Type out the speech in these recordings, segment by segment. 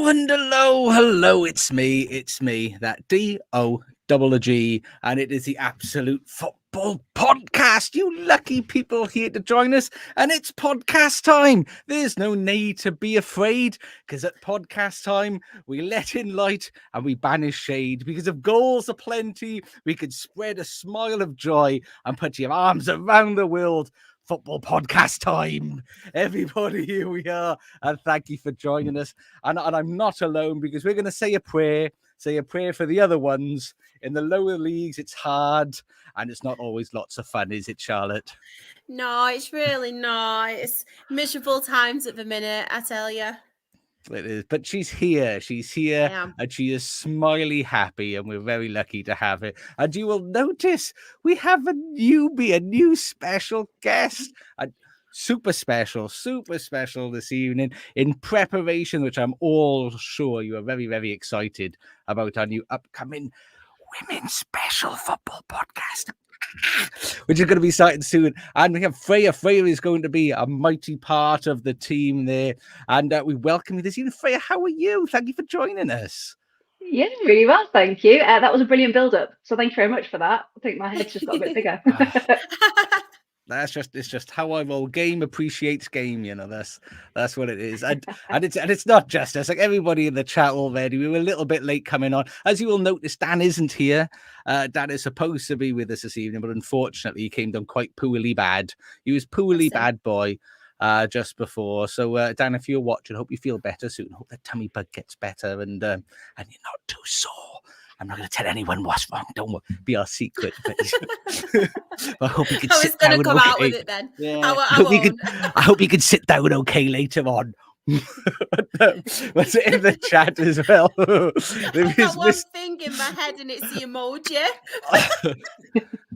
And hello, it's me, that D-O-G-G, and it is the Absolute Football Podcast. You lucky people here to join us, and it's podcast time. There's no need to be afraid, because at podcast time, we let in light and we banish shade. Because of goals aplenty, we could spread a smile of joy and put your arms around the world. Football podcast time, everybody. Here we are, and thank you for joining us. And I'm not alone, because we're going to say a prayer for the other ones in the lower leagues. It's hard, and it's not always lots of fun, is it, Charlotte? No, it's really not. It's miserable times at the minute, I tell you. It is, but she's here, and she is smiley happy, and we're very lucky to have it. And you will notice we have a new special guest, super special this evening, in preparation, which I'm all sure you are very, very excited about our new upcoming Women's Special Football Podcast, which is going to be starting soon. And we have Fraya. Fraya is going to be a mighty part of the team there. And we welcome you this evening. Fraya, how are you? Thank you for joining us. Yeah, really well, thank you. That was a brilliant build-up. So thank you very much for that. I think my head's just got a bit bigger. It's just how I roll. Game appreciates game, you know. That's what it is. And it's not just us. Like everybody in the chat already, we were a little bit late coming on. As you will notice, Dan isn't here. Dan is supposed to be with us this evening, but unfortunately he came down quite poorly bad. He was poorly bad boy just before. So Dan, if you're watching, hope you feel better soon. Hope the tummy bug gets better and you're not too sore. I'm not going to tell anyone what's wrong. Don't worry. Be our secret. I hope you can sit down. I was going to come out with it then. Yeah. I hope you can sit down okay later on. Was it in the chat as well? I've got one thing in my head and it's the emoji.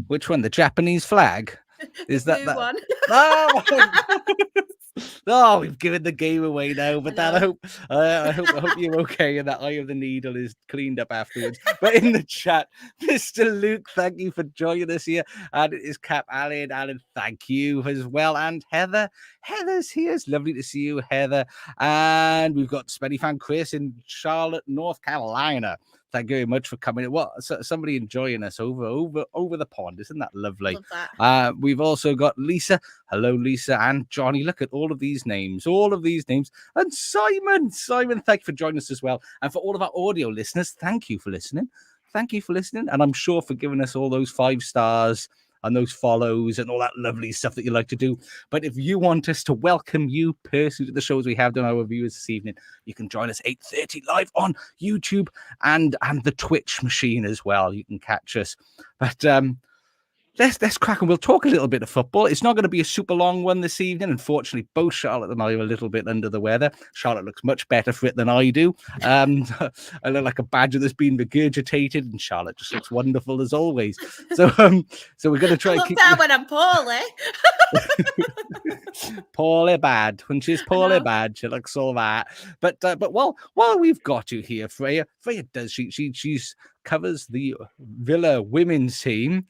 Which one? The Japanese flag? Is that one? Oh, we've given the game away now. But Dan, I hope you're okay, and that eye of the needle is cleaned up afterwards. But in the chat, Mr. Luke, thank you for joining us here, and it is Cap Alan. Alan, thank you as well, and Heather. Heather's here. It's lovely to see you, Heather. And we've got Spenny fan Chris in Charlotte, North Carolina. Thank you very much for coming. Somebody enjoying us over the pond. Isn't that lovely? Love that. We've also got Lisa. Hello, Lisa, and Johnny. Look at all of these names. And Simon. Simon, thank you for joining us as well. And for all of our audio listeners, thank you for listening. And I'm sure for giving us all those 5 stars and those follows and all that lovely stuff that you like to do. But if you want us to welcome you personally to the shows we have done our viewers this evening, you can join us 8:30 live on YouTube and the Twitch machine as well. You can catch us. But let's crack and we'll talk a little bit of football. It's not going to be a super long one this evening. Unfortunately, both Charlotte and I are a little bit under the weather. Charlotte looks much better for it than I do. I look like a badger that's been regurgitated, and Charlotte just looks wonderful as always. So we're going to try. I look down when I'm poorly. Poorly bad. When she's poorly bad, she looks all that. But while we've got you here, Fraya does she's covers the Villa women's team,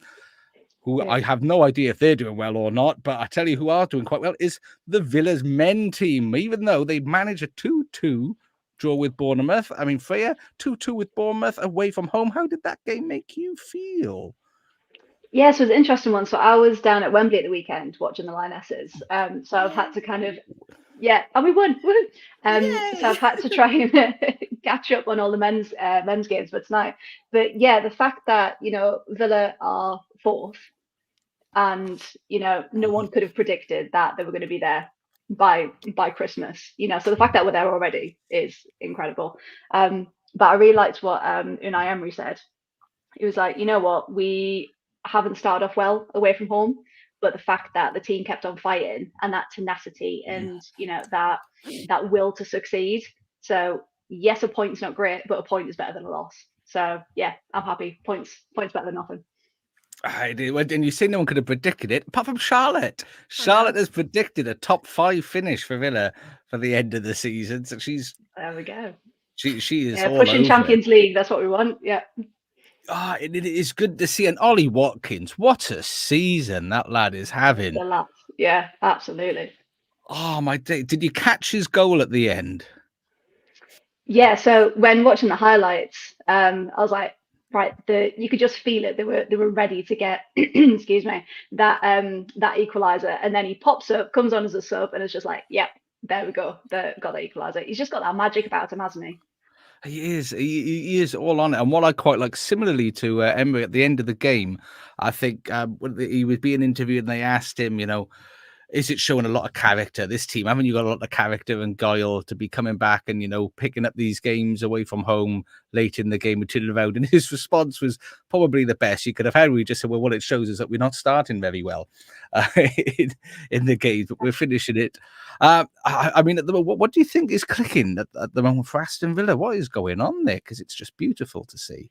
who I have no idea if they're doing well or not, but I tell you who are doing quite well is the Villa's men team, even though they managed a 2-2 draw with Bournemouth. I mean, Fraya, 2-2 with Bournemouth away from home. How did that game make you feel? Yeah, so it was an interesting one. So I was down at Wembley at the weekend watching the Lionesses. So I've had to kind of, and we won. So I've had to try and catch up on all the men's games for tonight. But yeah, the fact that, Villa are 4th, and no one could have predicted that they were going to be there by Christmas. So the fact that we're there already is incredible. But I really liked what Unai Emery said. He was like, you know what, we haven't started off well away from home, but the fact that the team kept on fighting and that tenacity and that will to succeed. So yes, a point's not great, but a point is better than a loss. So yeah, I'm happy. Points better than nothing. I do. And you say no one could have predicted it, apart from Charlotte. Charlotte has predicted a top 5 finish for Villa for the end of the season. So there we go. She is all pushing over. Champions League. That's what we want. Yeah. It is good to see. And Ollie Watkins, what a season that lad is having. Yeah, absolutely. Oh my day! Did you catch his goal at the end? Yeah, so when watching the highlights, I was like, right, you could just feel it. They were ready to get, excuse me, that equalizer, and then he pops up, comes on as a sub, and it's just like, yep, there we go, got the equalizer. He's just got that magic about him, hasn't he? He is. He is all on it. And what I quite like, similarly to Emery at the end of the game, I think when he was being interviewed and they asked him, is it showing a lot of character, this team? Haven't you got a lot of character and guile to be coming back and, picking up these games away from home late in the game and turning around? And his response was probably the best you could have had. We just said, well, what it shows is that we're not starting very well in the game, but we're finishing it. I mean, at the moment, what do you think is clicking at the moment for Aston Villa? What is going on there? Because it's just beautiful to see.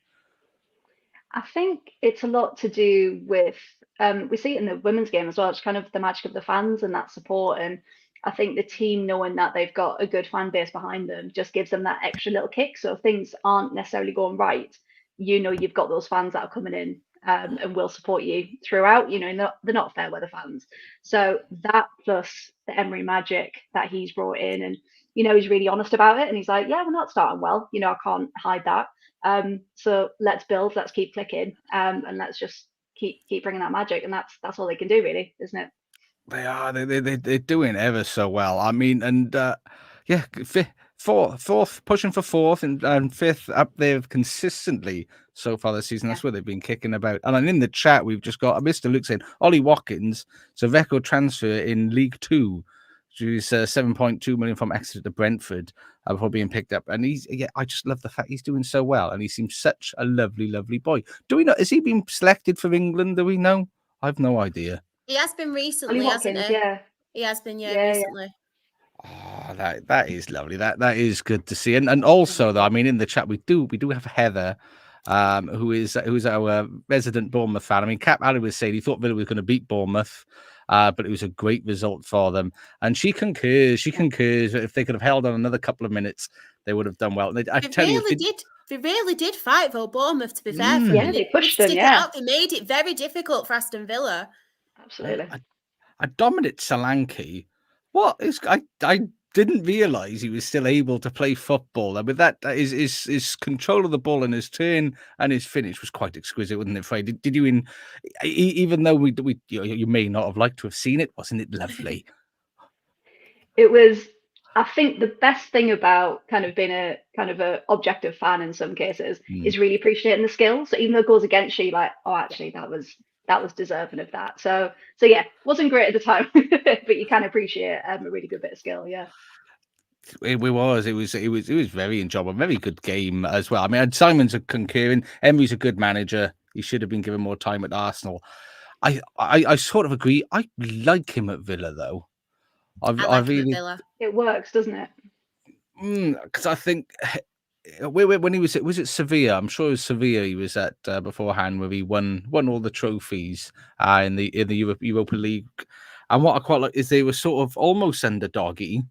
I think it's a lot to do with we see it in the women's game as well. It's kind of the magic of the fans and that support. And I think the team knowing that they've got a good fan base behind them just gives them that extra little kick. So if things aren't necessarily going right, you've got those fans that are coming in and will support you throughout. They're not fair weather fans. So that plus the Emery magic that he's brought in, and he's really honest about it. And he's like, yeah, we're not starting well. I can't hide that. So let's build, let's keep clicking, and let's just keep bringing that magic, and that's all they can do, really, isn't it? They are. They're doing ever so well. I mean, and yeah, fourth, pushing for fourth and fifth up there consistently so far this season. That's where they've been kicking about. And then in the chat, we've just got Mr. Luke saying Ollie Watkins, so record transfer in League Two. She's 7.2 million from Exeter to Brentford before being picked up. And I just love the fact he's doing so well. And he seems such a lovely, lovely boy. Do we know, has he been selected for England? Do we know? I've no idea. He has been recently, Ollie Watkins, hasn't he? yeah. He has been, recently. Oh, that is lovely. That is good to see. And also, though, I mean, in the chat, we do have Heather, who's our resident Bournemouth fan. I mean, Cap Ali was saying he thought Villa was going to beat Bournemouth. But it was a great result for them. And she concurs. She concurs that if they could have held on another couple of minutes, they would have done well. And They really did fight for Bournemouth, to be fair. Yeah, they pushed them, yeah. They made it very difficult for Aston Villa. Absolutely. Dominic Solanke, I didn't realise he was still able to play football. I mean, that is his control of the ball and his turn and his finish was quite exquisite, wasn't it, Frey? Did you even though you may not have liked to have seen it, wasn't it lovely? It was. I think the best thing about kind of being a objective fan in some cases is really appreciating the skill. So even though it goes against you, like, oh, actually, that was deserving of that. So yeah, wasn't great at the time, but you can appreciate a really good bit of skill. Yeah. It was very enjoyable, very good game as well. I mean, Simon's a concurring. Emery's a good manager. He should have been given more time at Arsenal. I sort of agree. I like him at Villa though. I like him at Villa. It works, doesn't it? Because I think when he was it Sevilla? I'm sure it was Sevilla he was at beforehand, where he won all the trophies in the Europa League. And what I quite like is they were sort of almost underdoggy.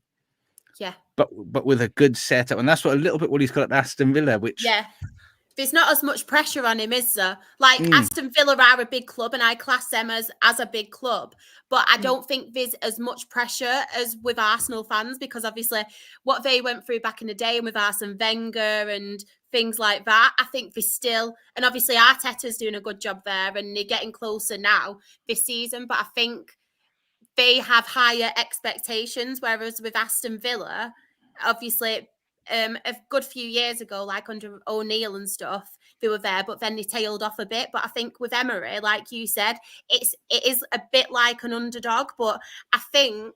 Yeah. But with a good setup, and that's what he's got at Aston Villa, which there's not as much pressure on him, is there? Like Aston Villa are a big club, and I class them as a big club. But I don't think there's as much pressure as with Arsenal fans, because obviously what they went through back in the day and with Arsene Wenger and things like that, I think there's still, and obviously Arteta's doing a good job there, and they're getting closer now this season. But I think they have higher expectations, whereas with Aston Villa, obviously, a good few years ago, like under O'Neill and stuff, they were there, but then they tailed off a bit. But I think with Emery, like you said, it is a bit like an underdog. But I think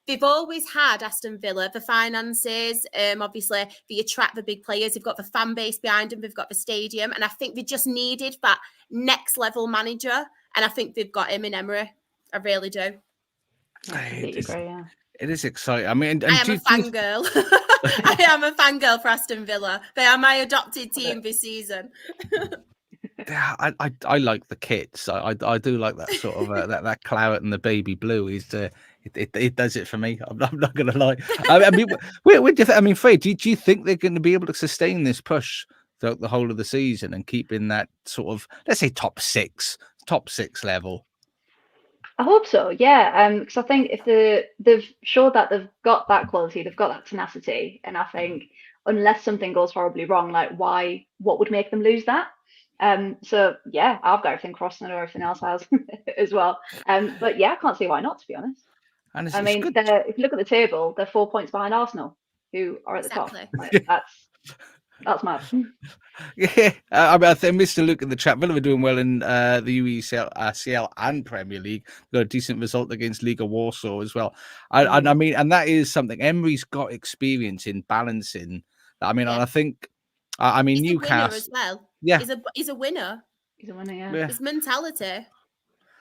they've always had, Aston Villa, the finances. Obviously, they attract the big players. They've got the fan base behind them. They've got the stadium. And I think they just needed that next level manager. And I think they've got him in Emery. I really do. It is exciting. I mean, I am a fangirl. I am a fangirl for Aston Villa. They are my adopted team this season. Yeah, I like the kits. I do like that sort of that claret and the baby blue. It does it for me. I'm not going to lie. I mean, Frey, do you think they're going to be able to sustain this push throughout the whole of the season and keep in that sort of, let's say, top six level? I hope so, yeah. Because I think if they've showed that they've got that quality, they've got that tenacity, and I think unless something goes horribly wrong, like what would make them lose that? So yeah, I've got everything crossed, and I know everything else has as well. But yeah, I can't see why not, to be honest. And I it's mean, good. if you look at the table, they're 4 points behind Arsenal, who are at the top. Exactly. Like, that's mad. Yeah, I mean, I think Mr. Luke in the chat, Villa were doing well in the UECL and Premier League. Got a decent result against Liga Warsaw as well. And I mean, and that is something Emery's got experience in balancing. I mean, and I think, I mean, He's a winner Newcastle. as well. Yeah, He's a winner. He's a winner, yeah. yeah. His mentality.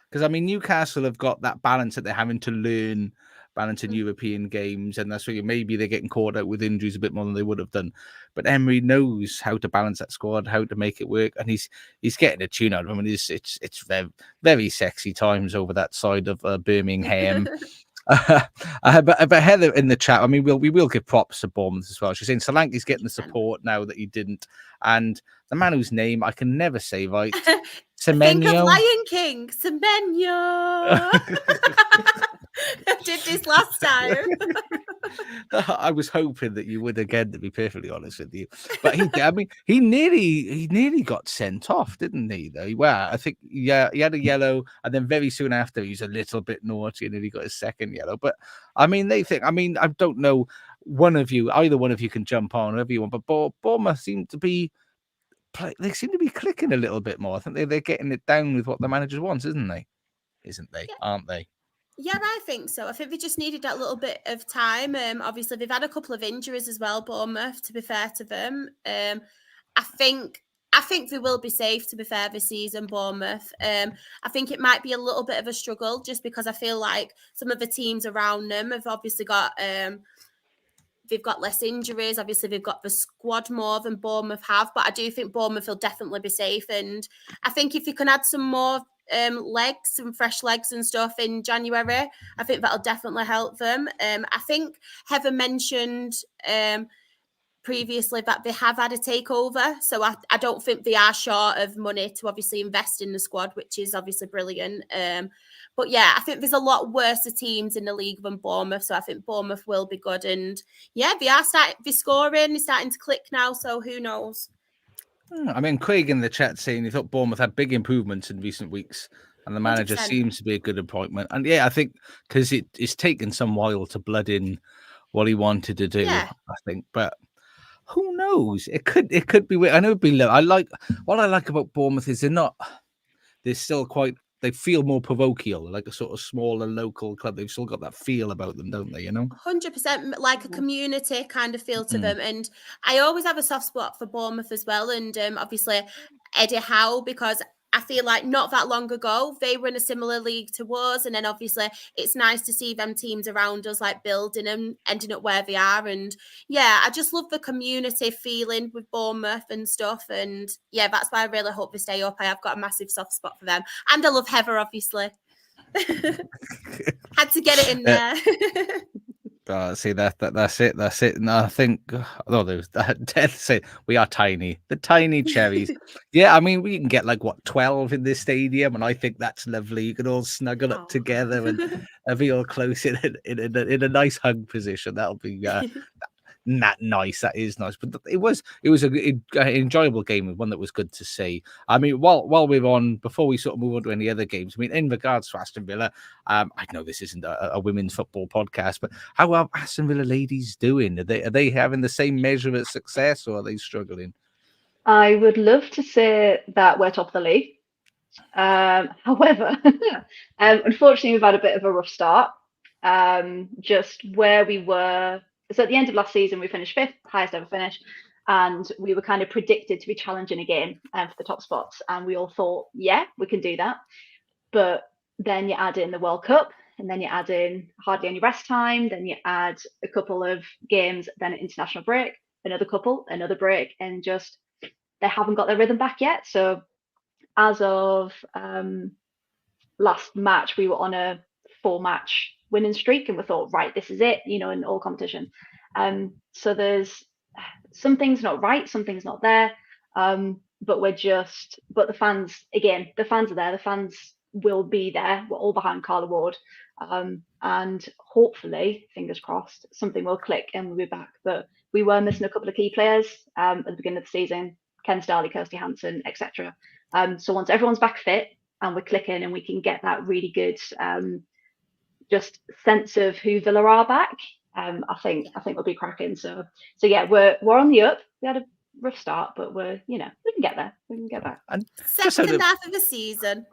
Because I mean, Newcastle have got that balance that they're having to learn balance in European games, and that's why maybe they're getting caught out with injuries a bit more than they would have done. But Emery knows how to balance that squad, how to make it work, and he's getting a tune out of them. And it's very, very sexy times over that side of Birmingham. But Heather in the chat, I mean, we will give props to Bournemouth as well. She's saying Solanke's getting the support now that he didn't, and the man whose name I can never say right. Think of Semenyo. Lion King, Semenyo. I did this last time. I was hoping that you would again, to be perfectly honest with you. But he nearly got sent off, didn't he? Though, well, I think he had a yellow, and then very soon after he's a little bit naughty, and then he got his second yellow. But I mean, I don't know. Either one of you can jump on, whoever you want. But Bournemouth seem to be. They seem to be clicking a little bit more. I think they're getting it down with what the manager wants, isn't they? Yeah. Aren't they? Yeah, I think so. I think they just needed that little bit of time. Obviously, they've had a couple of injuries as well, Bournemouth, to be fair to them. I think they will be safe, to be fair, this season, Bournemouth. I think it might be a little bit of a struggle just because I feel like some of the teams around them have obviously got... they've got less injuries. Obviously, they've got the squad more than Bournemouth have, but I do think Bournemouth will definitely be safe. And I think if you can add some more some fresh legs and stuff in January, I think that'll definitely help them. I think Heather mentioned previously that they have had a takeover, so I don't think they are short of money to obviously invest in the squad, which is obviously brilliant. But yeah, I think there's a lot worse teams in the league than Bournemouth, so I think Bournemouth will be good. And yeah, they are scoring, they're starting to click now, so who knows? I mean, Craig in the chat saying he thought Bournemouth had big improvements in recent weeks, and the manager 100%. seems to be a good appointment. And yeah, I think because it's taken some while to blood in what he wanted to do. Yeah. I think, but who knows? It could be. I know it'd be low. What I like about Bournemouth is they're still quite. They feel more parochial, like a sort of smaller local club. They've still got that feel about them, don't they? You know, 100% like a community kind of feel to them. And I always have a soft spot for Bournemouth as well. And obviously Eddie Howe, because I feel like not that long ago, they were in a similar league to us. And then obviously it's nice to see them teams around us like building and ending up where they are. And yeah, I just love the community feeling with Bournemouth and stuff. And yeah, that's why I really hope they stay up. I have got a massive soft spot for them. And I love Heather, obviously. Had to get it in there. See that's it. And I think there's that. Say we are tiny, the tiny cherries. Yeah, I mean we can get like 12 in this stadium, and I think that's lovely. You can all snuggle up together and be all close in a nice hug position. That'll be nice. That is nice. But it was an enjoyable game, one that was good to see. I mean, while we're on, before we sort of move on to any other games, I mean, in regards to Aston Villa, I know this isn't a women's football podcast, but how are Aston Villa ladies doing? Are they having the same measure of success, or are they struggling? I would love to say that we're top of the league. However, unfortunately, we've had a bit of a rough start. Just where we were. So at the end of last season, we finished 5th, highest ever finish, and we were kind of predicted to be challenging again for the top spots. And we all thought, yeah, we can do that. But then you add in the World Cup, and then you add in hardly any rest time. Then you add a couple of games, then an international break, another break, and just they haven't got their rhythm back yet. So as of last match, we were on a 4-match winning streak, and we thought, right, this is it, in all competition. So there's some things not right, some things not there. But the fans, again, the fans are there. The fans will be there. We're all behind Carla Ward. And hopefully, fingers crossed, something will click and we'll be back. But we were missing a couple of key players at the beginning of the season, Ken Starley, Kirsty Hansen, etc. So once everyone's back fit and we're clicking and we can get that really good just sense of who Villa are back, I think we'll be cracking. So yeah, we're on the up. We had a rough start, but we can get there. We can get back. And second half of the season.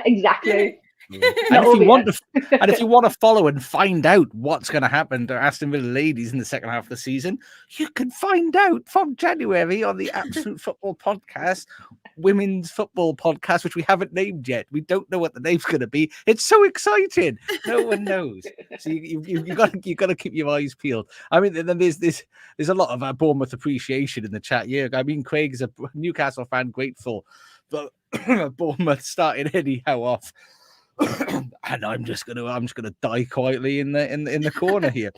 Exactly. And if you want to follow and find out what's going to happen to Aston Villa ladies in the second half of the season, you can find out from January on the Absolute Football Podcast, women's football podcast, which we haven't named yet. We don't know what the name's going to be. It's so exciting. No one knows. So you've got to keep your eyes peeled. I mean, then there's a lot of Bournemouth appreciation in the chat here. I mean, Craig is a Newcastle fan, grateful, but Bournemouth started anyhow off. And I'm just gonna die quietly in the corner here.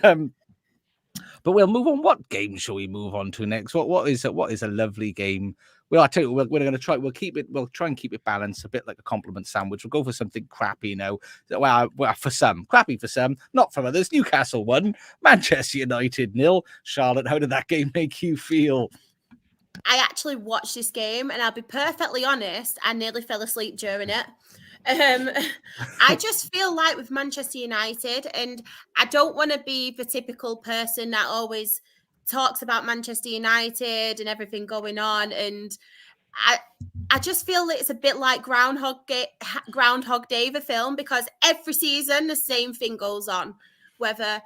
But we'll move on. What game shall we move on to next? What is a lovely game? Well, I tell you, we're going to try. We'll try and keep it balanced, a bit like a compliment sandwich. We'll go for something crappy now. Well, for some, crappy for some, not for others. Newcastle won, Manchester United 0. Charlotte, how did that game make you feel? I actually watched this game, and I'll be perfectly honest, I nearly fell asleep during it. I just feel like with Manchester United, and I don't want to be the typical person that always talks about Manchester United and everything going on, and I just feel it's a bit like Groundhog Day, the film, because every season the same thing goes on, whether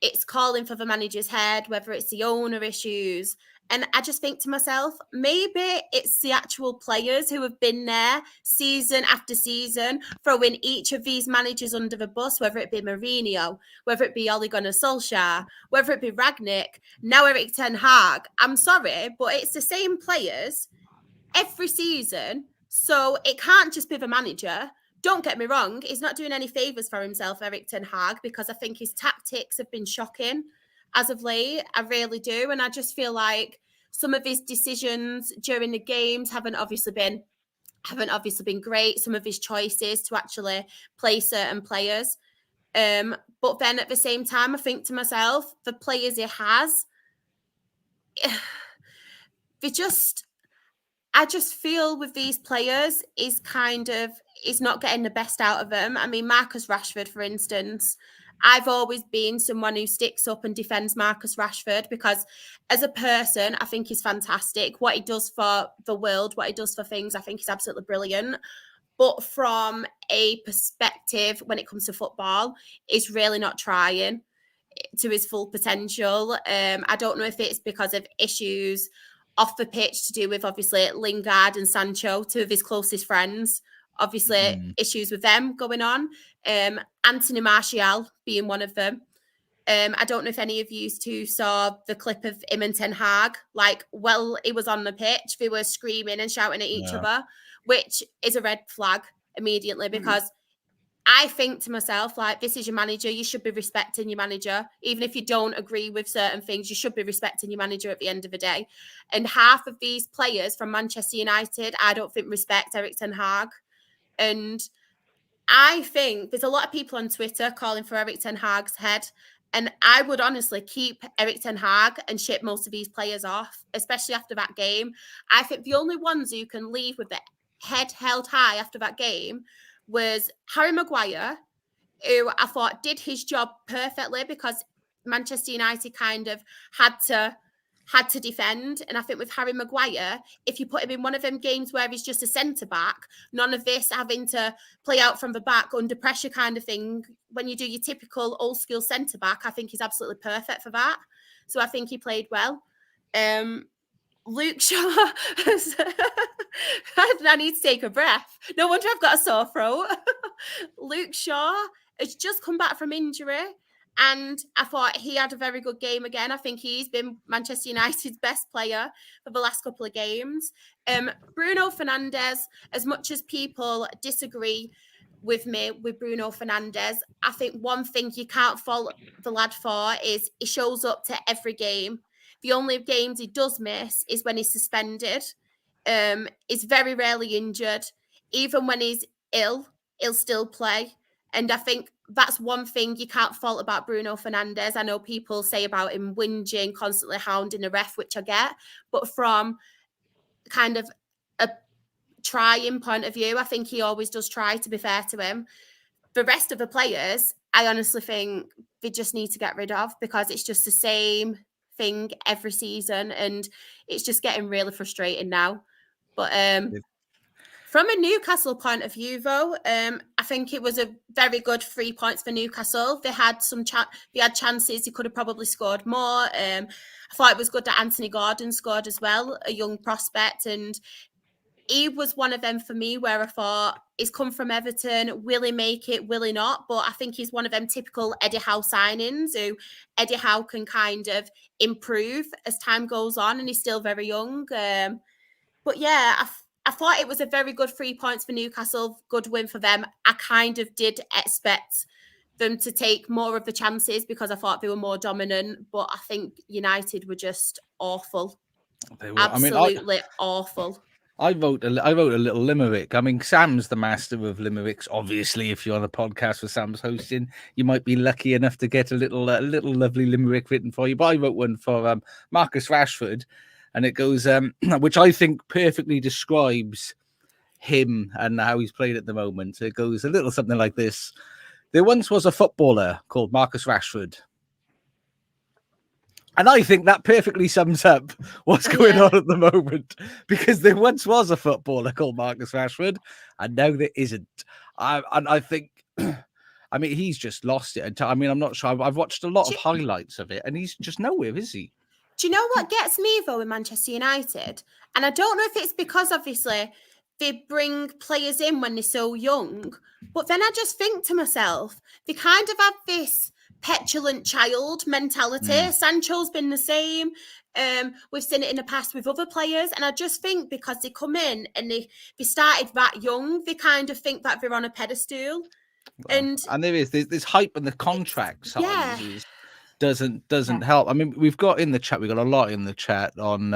it's calling for the manager's head, whether it's the owner issues. And I just think to myself, maybe it's the actual players who have been there season after season, throwing each of these managers under the bus, whether it be Mourinho, whether it be Ole Gunnar Solskjaer, whether it be Rangnick, now Erik ten Hag. I'm sorry, but it's the same players every season. So it can't just be the manager. Don't get me wrong, he's not doing any favours for himself, Erik ten Hag, because I think his tactics have been shocking as of late. I really do. And I just feel like some of his decisions during the games haven't obviously been great. Some of his choices to actually play certain players. But then at the same time, I think to myself, the players he has, I just feel with these players is not getting the best out of them. I mean, Marcus Rashford, for instance, I've always been someone who sticks up and defends Marcus Rashford because as a person, I think he's fantastic. What he does for the world, what he does for things, I think he's absolutely brilliant. But from a perspective, when it comes to football, he's really not trying to his full potential. I don't know if it's because of issues off the pitch to do with, obviously, Lingard and Sancho, two of his closest friends. Obviously, issues with them going on. Anthony Martial being one of them. I don't know if any of you two saw the clip of him and Ten Hag. He was on the pitch. They were screaming and shouting at each other, which is a red flag immediately because I think to myself, this is your manager. You should be respecting your manager. Even if you don't agree with certain things, you should be respecting your manager at the end of the day. And half of these players from Manchester United, I don't think respect Erik ten Hag. And I think there's a lot of people on Twitter calling for Erik ten Hag's head. And I would honestly keep Erik ten Hag and ship most of these players off, especially after that game. I think the only ones who can leave with the head held high after that game was Harry Maguire, who I thought did his job perfectly because Manchester United kind of had to defend. And I think with Harry Maguire, if you put him in one of them games where he's just a centre-back, none of this having to play out from the back under pressure kind of thing, when you do your typical old-school centre-back, I think he's absolutely perfect for that. So I think he played well. Luke Shaw, I need to take a breath. No wonder I've got a sore throat. Luke Shaw has just come back from injury. And I thought he had a very good game again. I think he's been Manchester United's best player for the last couple of games. Bruno Fernandes, as much as people disagree with me with Bruno Fernandes, I think one thing you can't fault the lad for is he shows up to every game. The only games he does miss is when he's suspended. He's very rarely injured. even when he's ill, he'll still play. And I think that's one thing you can't fault about Bruno Fernandes. I know people say about him whinging, constantly hounding the ref, which I get. But from kind of a trying point of view, I think he always does try, to be fair to him. The rest of the players, I honestly think they just need to get rid of, because it's just the same thing every season. And it's just getting really frustrating now. But from a Newcastle point of view, though, I think it was a very good 3 points for Newcastle. They had they had chances. They could have probably scored more. I thought it was good that Anthony Gordon scored as well, a young prospect, and he was one of them for me where I thought he's come from Everton. Will he make it? Will he not? But I think he's one of them typical Eddie Howe signings who Eddie Howe can kind of improve as time goes on, and he's still very young. But yeah, I thought it was a very good 3 points for Newcastle, good win for them. I kind of did expect them to take more of the chances because I thought they were more dominant, but I think United were just awful. They were, absolutely awful. I wrote a little limerick. I mean, Sam's the master of limericks. Obviously, if you're on a podcast with Sam's hosting, you might be lucky enough to get a little lovely limerick written for you. But I wrote one for Marcus Rashford, and it goes, which I think perfectly describes him and how he's played at the moment. It goes a little something like this. There once was a footballer called Marcus Rashford. And I think that perfectly sums up what's going on at the moment, because there once was a footballer called Marcus Rashford, and now there isn't. I think, I mean, he's just lost it. I mean, I'm not sure. I've watched a lot of highlights of it, and he's just nowhere, is he? Do you know what gets me, though, in Manchester United? And I don't know if it's because, obviously, they bring players in when they're so young, but then I just think to myself, they kind of have this petulant child mentality. Sancho's been the same. We've seen it in the past with other players, and I just think because they come in and they started that young, they kind of think that they're on a pedestal. Well, and there's hype in the contract sizes. Doesn't help. I mean, we've got in the chat, we've got a lot in the chat on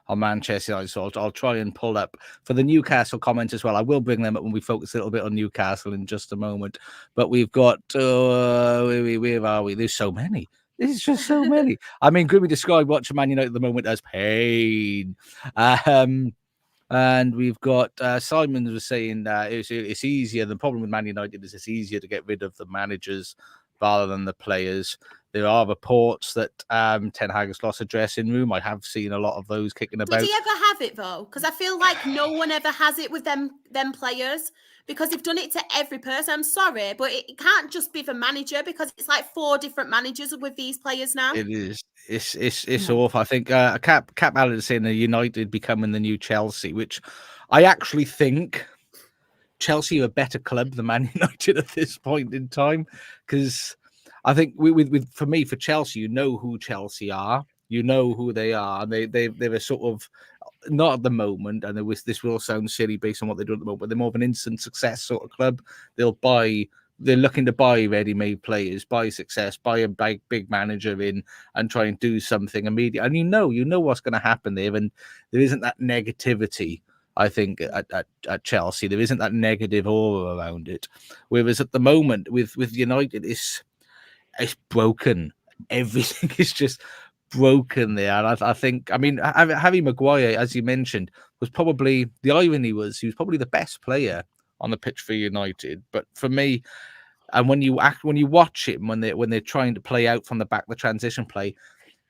Manchester United, so I'll try and pull up for the Newcastle comments as well. I will bring them up when we focus a little bit on Newcastle in just a moment. But we've got where are we? There's so many. There's just so many. I mean, could we describe watching Man United at the moment as pain? And we've got Simon was saying it's easier. The problem with Man United is it's easier to get rid of the managers rather than the players. There are reports that Ten Hag has lost a dressing room. I have seen a lot of those kicking about. Did he ever have it, though? Because I feel like no one ever has it with them players, because they've done it to every person. I'm sorry, but it can't just be the manager, because it's like 4 different managers with these players now. It is. It's awful. I think Cap Allen is saying that United becoming the new Chelsea, which I actually think Chelsea are a better club than Man United at this point in time, because I think for me, for Chelsea, you know who Chelsea are, you know who they are, and they're a sort of, not at the moment, and this will sound silly based on what they do at the moment, but they're more of an instant success sort of club. They're looking to buy ready-made players, buy success, buy a big manager in, and try and do something immediate. And you know what's going to happen there, and there isn't that negativity. I think at Chelsea, there isn't that negative aura around it. Whereas at the moment with United, it's broken. Everything is just broken there. And I think, I mean, Harry Maguire, as you mentioned, was probably, the irony was he was probably the best player on the pitch for United. But for me, and when you watch him, when they're trying to play out from the back, the transition play,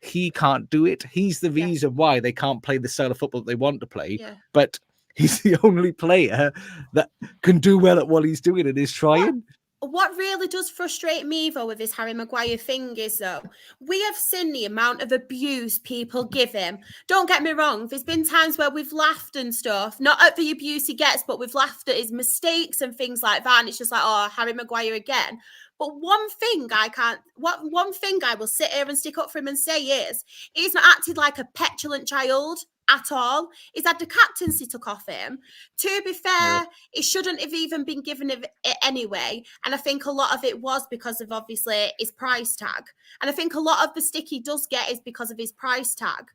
he can't do it. He's the reason why they can't play the style of football that they want to play. Yeah. But he's the only player that can do well at what he's doing and is trying. What really does frustrate me, though, with this Harry Maguire thing is, though, we have seen the amount of abuse people give him. Don't get me wrong, there's been times where we've laughed and stuff, not at the abuse he gets, but we've laughed at his mistakes and things like that, and it's just like, oh, Harry Maguire again. But one thing I will sit here and stick up for him and say is, he's not acted like a petulant child at all. He's had the captaincy took off him. To be fair, he shouldn't have even been given it anyway. And I think a lot of it was because of, obviously, his price tag. And I think a lot of the stick he does get is because of his price tag.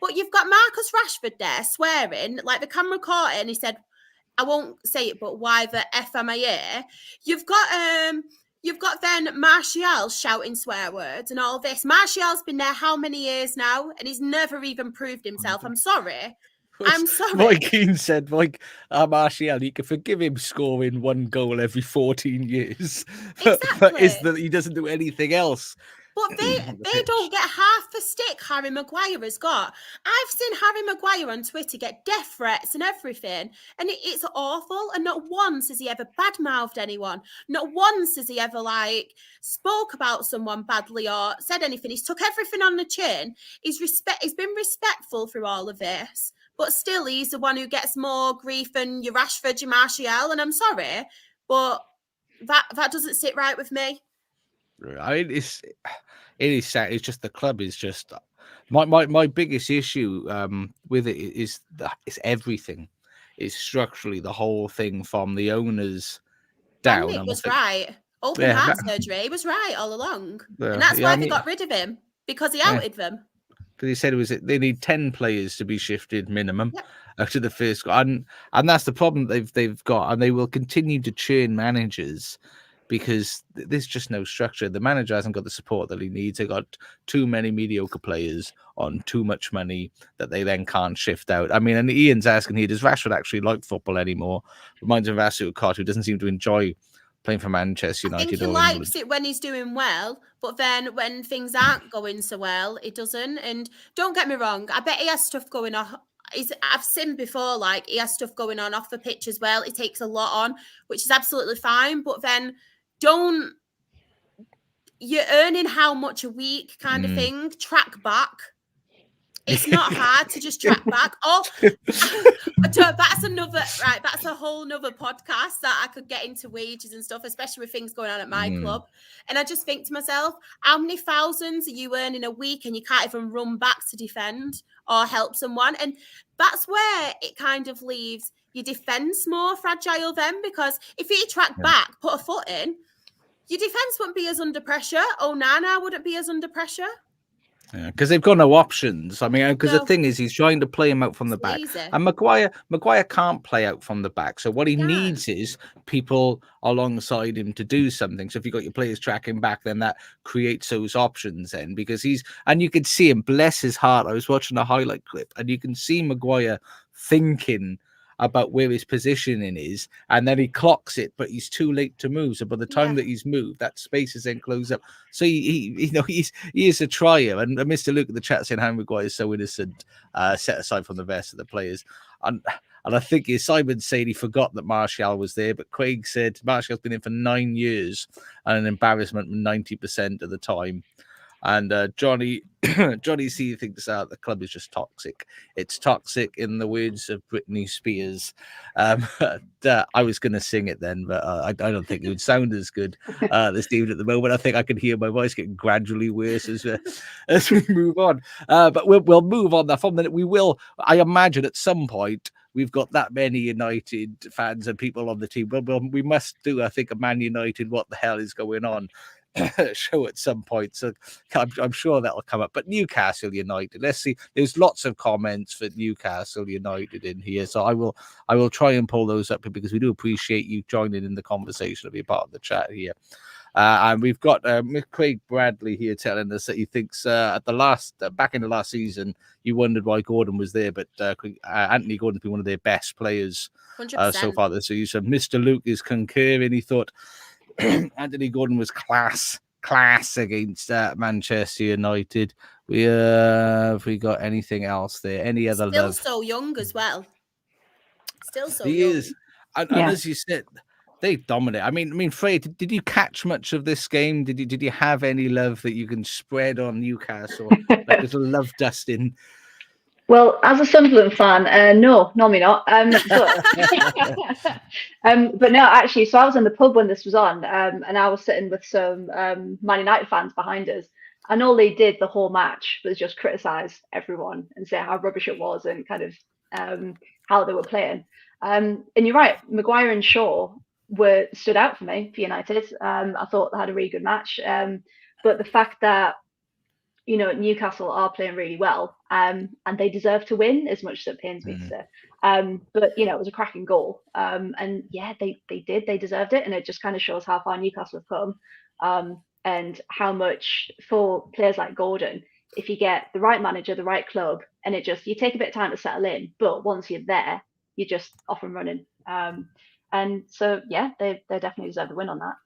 But you've got Marcus Rashford there swearing, like the camera caught it, and he said, I won't say it, but why the F am I here? You've got then Martial shouting swear words and all this. Martial's been there how many years now, and he's never even proved himself. I'm sorry. Mike Keane said, Martial, you can forgive him scoring 1 goal every 14 years. But is that he doesn't do anything else. But they don't get half the stick Harry Maguire has got. I've seen Harry Maguire on Twitter get death threats and everything, and it's awful. And not once has he ever badmouthed anyone. Not once has he ever spoke about someone badly or said anything. He's took everything on the chin. He's been respectful through all of this, but still he's the one who gets more grief than your Rashford, your Martial. And I'm sorry, but that doesn't sit right with me. I mean, it is sad. It's just the club is just my biggest issue with it is it's everything. It's structurally the whole thing from the owners down. Nick was right. Open heart surgery. He was right all along, and that's why they got rid of him, because he outed them. Because he said they need 10 players to be shifted minimum after the first, and that's the problem they've got, and they will continue to churn managers. Because there's just no structure. The manager hasn't got the support that he needs. They got too many mediocre players on too much money that they then can't shift out. I mean, and Ian's asking here, does Rashford actually like football anymore? Reminds him of Asu Cott, who doesn't seem to enjoy playing for Manchester United. I think he likes it when he's doing well, but then when things aren't going so well, it doesn't. And don't get me wrong, I bet he has stuff going on. I've seen before, he has stuff going on off the pitch as well. He takes a lot on, which is absolutely fine. But then you're earning how much a week kind of thing, track back. It's not hard to just track back. Oh, that's a whole nother podcast that I could get into wages and stuff, especially with things going on at my club. And I just think to myself, how many thousands are you earning a week and you can't even run back to defend or help someone? And that's where it kind of leaves your defence more fragile then, because if you track back, put a foot in, your defence wouldn't be as under pressure. Onana wouldn't be as under pressure. Yeah, because they've got no options. I mean, because the thing is, he's trying to play him out from the back, and Maguire can't play out from the back. So what he needs is people alongside him to do something. So if you've got your players tracking back, then that creates those options. Then because and you can see him, bless his heart. I was watching a highlight clip, and you can see Maguire thinking about where his positioning is, and then he clocks it, but he's too late to move. So by the time that he's moved, that space is then closed up. So he is a trier. And Mr. Luke in the chat saying Harry Maguire is so innocent, set aside from the rest of the players. And I think Simon said he forgot that Martial was there, but Craig said Martial's been in for 9 years and an embarrassment 90% of the time. And Johnny C thinks the club is just toxic. It's toxic, in the words of Britney Spears. I was going to sing it then, but I don't think it would sound as good this evening at the moment. I think I can hear my voice getting gradually worse as we move on. But we'll move on. From then we will. I imagine at some point we've got that many United fans and people on the team. We must do, I think, a Man United. What the hell is going on? Show at some point, so I'm sure that'll come up. But Newcastle United, let's see. There's lots of comments for Newcastle United in here, so I will try and pull those up because we do appreciate you joining in the conversation and be part of the chat here. And we've got Craig Bradley here telling us that he thinks at the back in the last season, you wondered why Gordon was there, but Anthony Gordon's been one of their best players so far this season. Mr. Luke is concurring. He thought Anthony Gordon was class against Manchester United. Have we got anything else there? Any other love? Still so young as well. Still so he young. Is. And as you said, they dominate. I mean, Freya, did you catch much of this game? Did you have any love that you can spread on Newcastle? Like a little love dusting? Well, as a Sunderland fan, no, normally not. But no, actually, so I was in the pub when this was on, and I was sitting with some Man United fans behind us, and all they did the whole match was just criticise everyone and say how rubbish it was and kind of how they were playing. And you're right, Maguire and Shaw stood out for me for United. I thought they had a really good match, but the fact that Newcastle are playing really well, and they deserve to win, as much as it pains me to say. But it was a cracking goal, and yeah, they did. They deserved it, and it just kind of shows how far Newcastle have come, and how much for players like Gordon, if you get the right manager, the right club, and you take a bit of time to settle in, but once you're there, you're just off and running. And so yeah, they definitely deserve the win on that.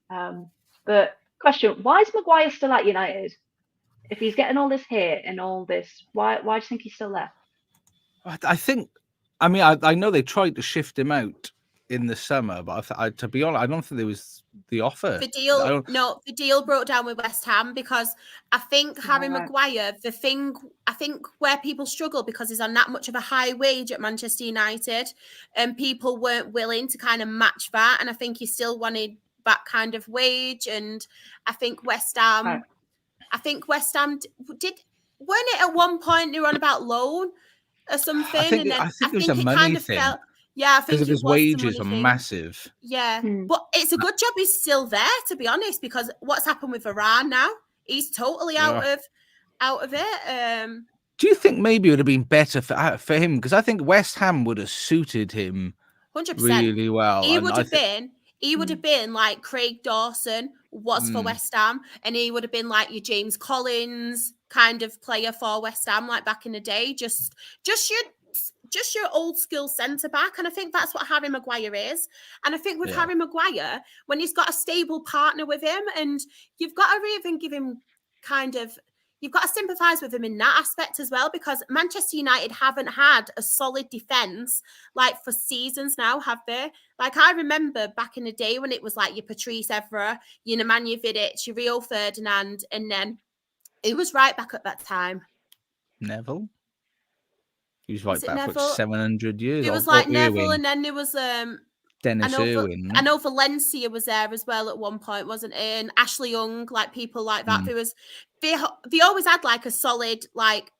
But question: why is Maguire still at United? If he's getting all this hate and all this, why do you think he's still there? I know they tried to shift him out in the summer, but to be honest, I don't think there was the offer. The deal broke down with West Ham because I think Harry Maguire, I think where people struggle because he's on that much of a high wage at Manchester United, and people weren't willing to kind of match that, and I think he still wanted that kind of wage, and I think West Ham. Did, weren't it at one point they were on about loan or something? I think it was a money thing. Yeah, I think because of his wages are massive. Yeah, but it's a good job he's still there, to be honest, because what's happened with Varane now? He's totally out of it. Do you think maybe it would have been better for him? Because I think West Ham would have suited him 100%. really well. He would have been like Craig Dawson was for West Ham, and he would have been like your James Collins kind of player for West Ham, like back in the day. Just your old school centre back, and I think that's what Harry Maguire is. And I think with Harry Maguire, when he's got a stable partner with him, and you've got to even give him you've got to sympathise with him in that aspect as well, because Manchester United haven't had a solid defence like for seasons now, have they? Like I remember back in the day when it was like your Patrice Evra, your Nemanja Vidic, your Rio Ferdinand, and then who was right back at that time? Neville. He was right back for 700 years. It was like Neville, and then there was Dennis Irwin. I know Valencia was there as well at one point, wasn't it? And Ashley Young, like people like that. They always had like a solid like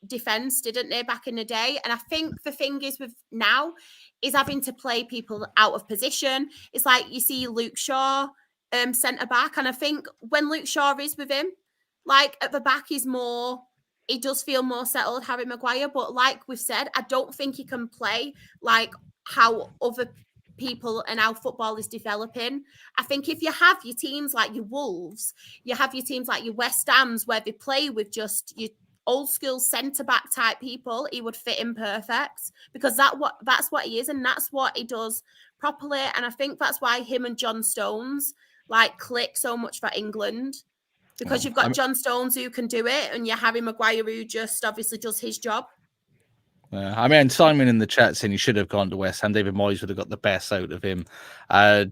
defense, didn't they, back in the day? And I think the thing is with now is having to play people out of position. It's like you see Luke Shaw centre back, and I think when Luke Shaw is with him, like at the back he does feel more settled, Harry Maguire. But like we've said, I don't think he can play like how other people and how football is developing. I think if you have your teams like your Wolves, you have your teams like your West Hams where they play with just your old school centre-back type people, he would fit in perfect, because that's what he is, and that's what he does properly. And I think that's why him and John Stones like click so much for England. Because you've got John Stones who can do it, and you Harry Maguire who just obviously does his job. Simon in the chat saying he should have gone to West Ham. David Moyes would have got the best out of him.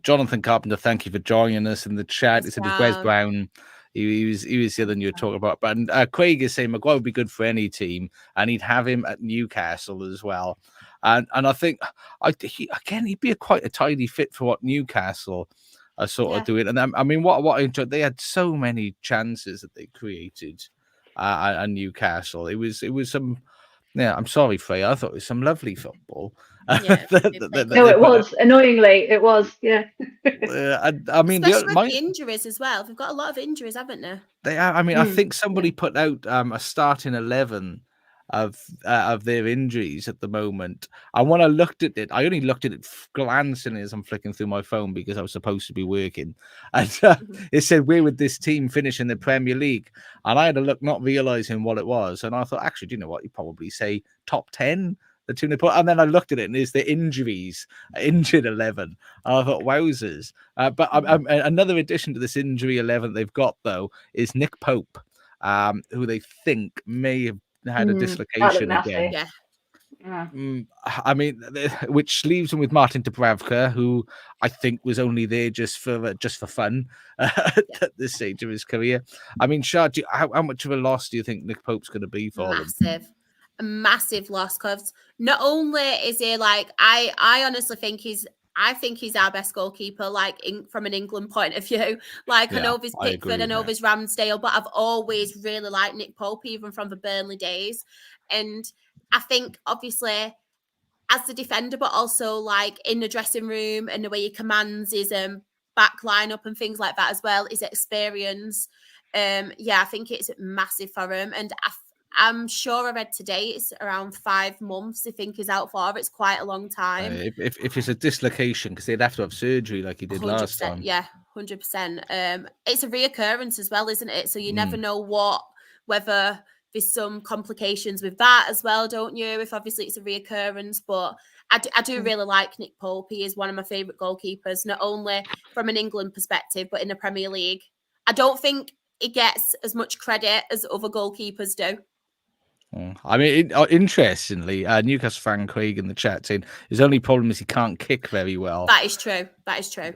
Jonathan Carpenter, thank you for joining us in the chat. He said it was Wes Brown. He was the other than you were talking about. But Craig is saying Maguire would be good for any team, and he'd have him at Newcastle as well. And I think he'd be quite a tidy fit for what Newcastle are sort of doing. And I mean, what I enjoyed, they had so many chances that they created at Newcastle. It was some. Yeah, I'm sorry, Fraya. I thought it was some lovely football. Yeah, it was. Annoyingly, it was. Yeah. I mean, especially with the injuries as well. They've got a lot of injuries, haven't they? They are. I mean, I think somebody put out a starting 11 of their injuries at the moment. And when I looked at it, I only looked at it glancing as I'm flicking through my phone because I was supposed to be working. And it said, where would this team finish in the Premier League? And I had a look, not realizing what it was. And I thought, actually, do you know what? You'd probably say top 10. The team they put, and then I looked at it, and there's the injuries, injured 11. And I thought, wowzers! But another addition to this injury 11 they've got though is Nick Pope, who they think may have had a dislocation again. Yeah. I mean, which leaves him with Martin Dubravka, who I think was only there just for fun at this stage of his career. I mean, Shah, how much of a loss do you think Nick Pope's going to be for them? A massive loss, because not only is he like, I honestly think he's our best goalkeeper, like from an England point of view. Like I know there's Pickford, I know there's Ramsdale, but I've always really liked Nick Pope, even from the Burnley days. And I think obviously as the defender, but also like in the dressing room and the way he commands his back lineup and things like that as well, his experience. Yeah, I think it's massive for him. And I'm sure I read today it's around 5 months, I think he's out for. It's quite a long time. If it's a dislocation, because they'd have to have surgery like he did last time. Yeah, 100%. It's a reoccurrence as well, isn't it? So you never know whether there's some complications with that as well, don't you? If obviously it's a reoccurrence, but I do really like Nick Pope. He is one of my favourite goalkeepers, not only from an England perspective, but in the Premier League. I don't think he gets as much credit as other goalkeepers do. I mean, interestingly, Newcastle fan Craig in the chat saying his only problem is he can't kick very well. That is true. That is true.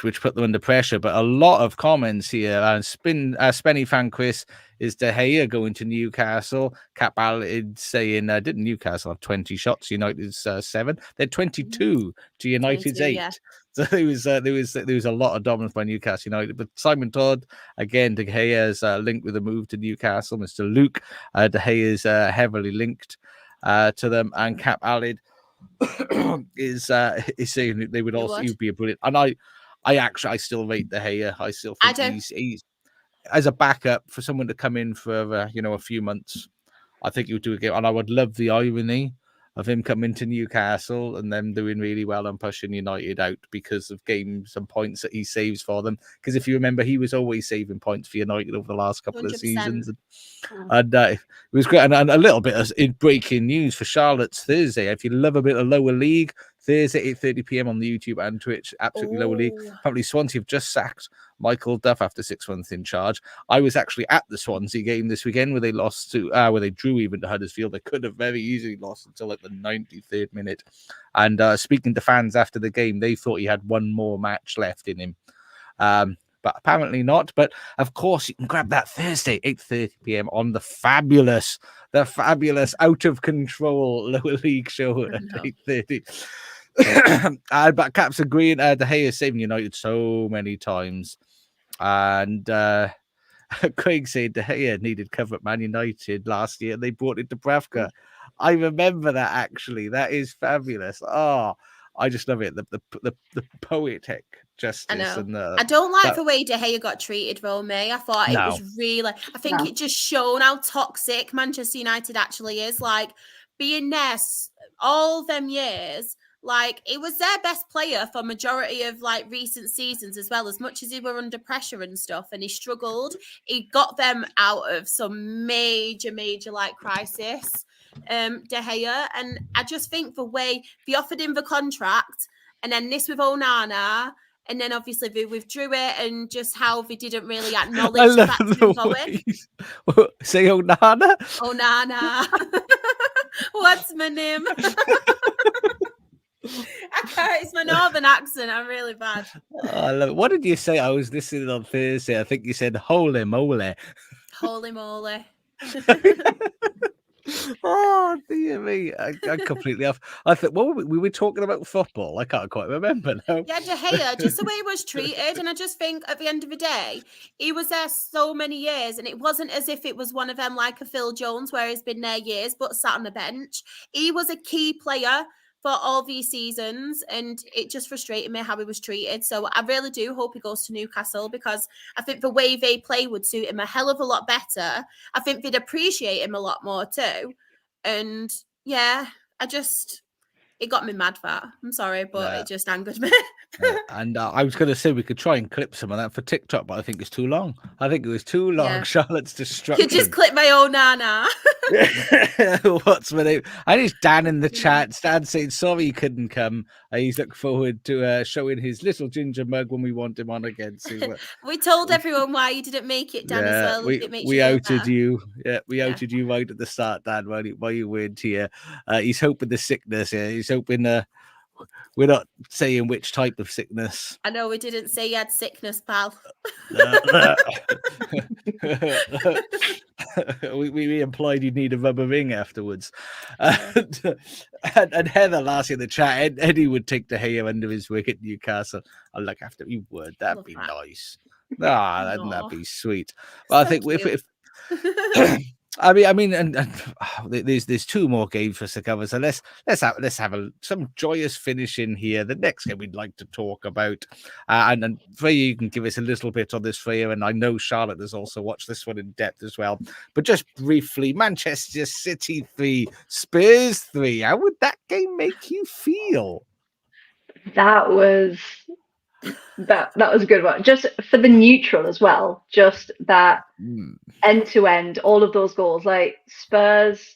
Which put them under pressure. But a lot of comments here. Spenny fan Chris, is De Gea going to Newcastle? Cap Alid saying, didn't Newcastle have 20 shots? United's 7. They're 22 to United's 8. Yeah. So there was a lot of dominance by Newcastle United. But Simon Todd, again, De Gea is linked with a move to Newcastle. Mr. Luke, De Gea is heavily linked to them. And Cap Alid is saying they would also be a brilliant. And I still rate De Gea. I still think he's as a backup for someone to come in for a few months. I think he would do a game, and I would love the irony of him coming to Newcastle and them doing really well and pushing United out because of games and points that he saves for them. Because if you remember, he was always saving points for United over the last couple 100%. Of seasons. And it was great. And a little bit of breaking news for Charlotte's Thursday. If you love a bit of lower league, Thursday, 8:30 p.m. on the YouTube and Twitch, absolutely lower league. Apparently Swansea have just sacked Michael Duff after 6 months in charge. I was actually at the Swansea game this weekend where they lost to, where they drew even to Huddersfield. They could have very easily lost until like the 93rd minute. And speaking to fans after the game, they thought he had one more match left in him. But apparently not. But of course, you can grab that Thursday, 8:30 p.m. on the fabulous, out of control lower league show at 8:30. But Cap's agreeing. De Gea is saving United so many times. And Craig said De Gea needed cover at Man United last year. They brought it to Dubravka. I remember that, actually. That is fabulous. Oh, I just love it. The poetic justice. I know. I don't like the way De Gea got treated, though, May. I thought it was really... I think it just shown how toxic Manchester United actually is. Like, being there all them years... Like, it was their best player for majority of like recent seasons as well, as much as he were under pressure and stuff, and he struggled. He got them out of some major like crisis, De Gea. And I just think the way they offered him the contract, and then this with Onana, and then obviously they withdrew it, and just how they didn't really acknowledge the fact of him going. Say Onana? Onana. What's my name? I can't, it's my northern accent. I'm really bad. I love it. What did you say? I was listening on Thursday. I think you said holy moly. Holy moly. Oh, dear me. I completely off. I thought, what we were talking about football. I can't quite remember now. Yeah, De Gea, just the way he was treated. And I just think at the end of the day, he was there so many years, and it wasn't as if it was one of them like a Phil Jones where he's been there years but sat on the bench. He was a key player for all these seasons, and it just frustrated me how he was treated. So I really do hope he goes to Newcastle, because I think the way they play would suit him a hell of a lot better. I think they'd appreciate him a lot more too. And yeah, it got me mad that. I'm sorry, but it just angered me. And I was going to say we could try and clip some of that for TikTok, but I think it's too long. I think it was too long. Yeah. Charlotte's destruction. You just clip my own Nana. What's my name? And it's Dan in the chat. Dan saying sorry he couldn't come. He's looking forward to showing his little ginger mug when we want him on again. So, we told everyone why you didn't make it, Dan, as well. We outed you. Yeah, we outed you right at the start, Dan, while you weren't here. He's hoping the sickness. Yeah, he's hoping we're not saying which type of sickness. I know we didn't say you had sickness, pal. we implied you'd need a rubber ring afterwards. And Heather last in the chat, Eddie would take De Gea under his wing at Newcastle. I'll look after you would. That'd be nice. That'd be sweet. But I think if I mean, and there's two more games for us to cover. So let's have some joyous finish in here. The next game we'd like to talk about, and Freya, you can give us a little bit on this, Freya, and I know Charlotte has also watched this one in depth as well. But just briefly, Manchester City 3, Spurs 3. How would that game make you feel? That was a good one. Just for the neutral as well. Just that end to end, all of those goals. Like Spurs,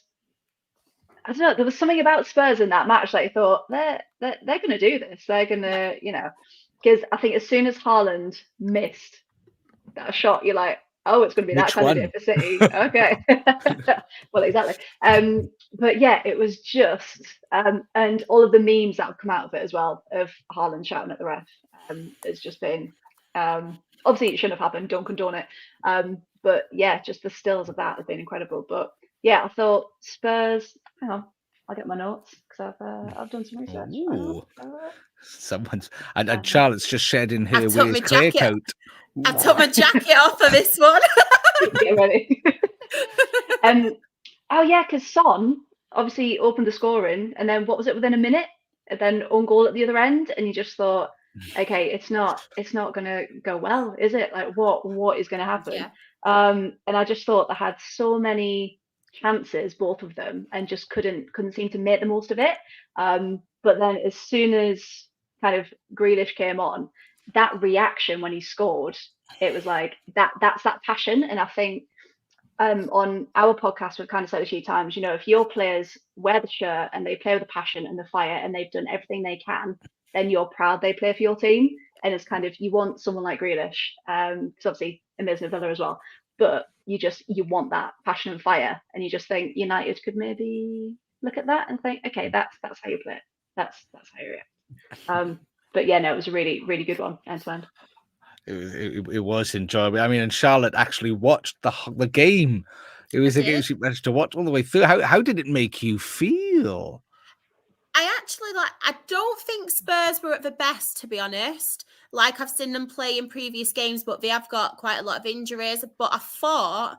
I don't know. There was something about Spurs in that match that I thought they're going to do this. They're going to, because I think as soon as Haaland missed that shot, you're like, oh, it's going to be that kind of day for City. Okay. Well, exactly. But yeah, it was just, and all of the memes that have come out of it as well, of Haaland shouting at the ref, it's just been, obviously it shouldn't have happened, don't condone it. But yeah, just the stills of that have been incredible. But yeah, I thought Spurs, hang on, I'll get my notes because I've done some research. Someone's and Charlotte's just shared in here with his clear coat. I took my jacket off for this one. Get ready. Oh yeah, because Son obviously opened the scoring, and then what was it within a minute? And then own goal at the other end, and you just thought, okay, it's not going to go well, is it? Like what is going to happen? Yeah. And I just thought they had so many chances, both of them, and just couldn't seem to make the most of it. But then as soon as kind of Grealish came on, that reaction when he scored, it was like that's that passion. And I think on our podcast we've kind of said a few times, if your players wear the shirt and they play with the passion and the fire and they've done everything they can, then you're proud they play for your team. And it's kind of, you want someone like Grealish, because obviously amazing Villa as well, but you want that passion and fire, and you just think United could maybe look at that and think, okay, that's how you play it. That's how you react. But yeah, no, it was a really, really good one, end to end. It was enjoyable. I mean, and Charlotte actually watched the game. It was a game she managed to watch all the way through. How did it make you feel? I don't think Spurs were at the best, to be honest. Like, I've seen them play in previous games, but they have got quite a lot of injuries. But I thought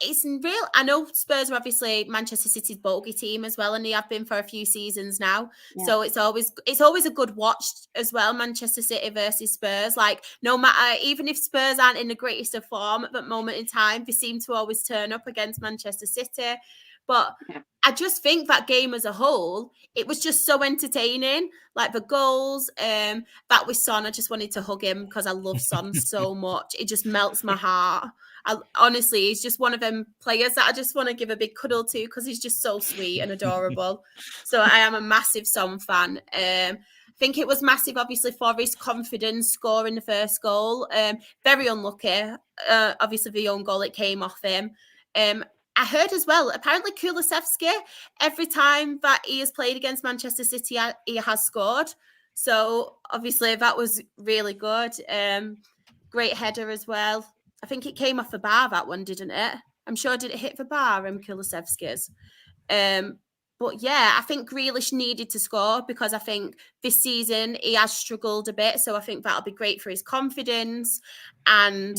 it's real. I know Spurs are obviously Manchester City's bogey team as well, and they have been for a few seasons now. Yeah. So it's always a good watch as well, Manchester City versus Spurs. Like, no matter, even if Spurs aren't in the greatest of form at that moment in time, they seem to always turn up against Manchester City. But I just think that game as a whole, it was just so entertaining. Like the goals, that with Son, I just wanted to hug him because I love Son so much. It just melts my heart. Honestly, he's just one of them players that I just want to give a big cuddle to because he's just so sweet and adorable. So I am a massive Son fan. I think it was massive, obviously, for his confidence scoring the first goal. Very unlucky. Obviously, the own goal, it came off him. I heard as well, apparently Kulusevski, every time that he has played against Manchester City, he has scored. So obviously that was really good. Great header as well. I think it came off the bar, that one, didn't it? I'm sure, did it hit the bar, Kulusevski's? But yeah, I think Grealish needed to score because I think this season he has struggled a bit. So I think that'll be great for his confidence and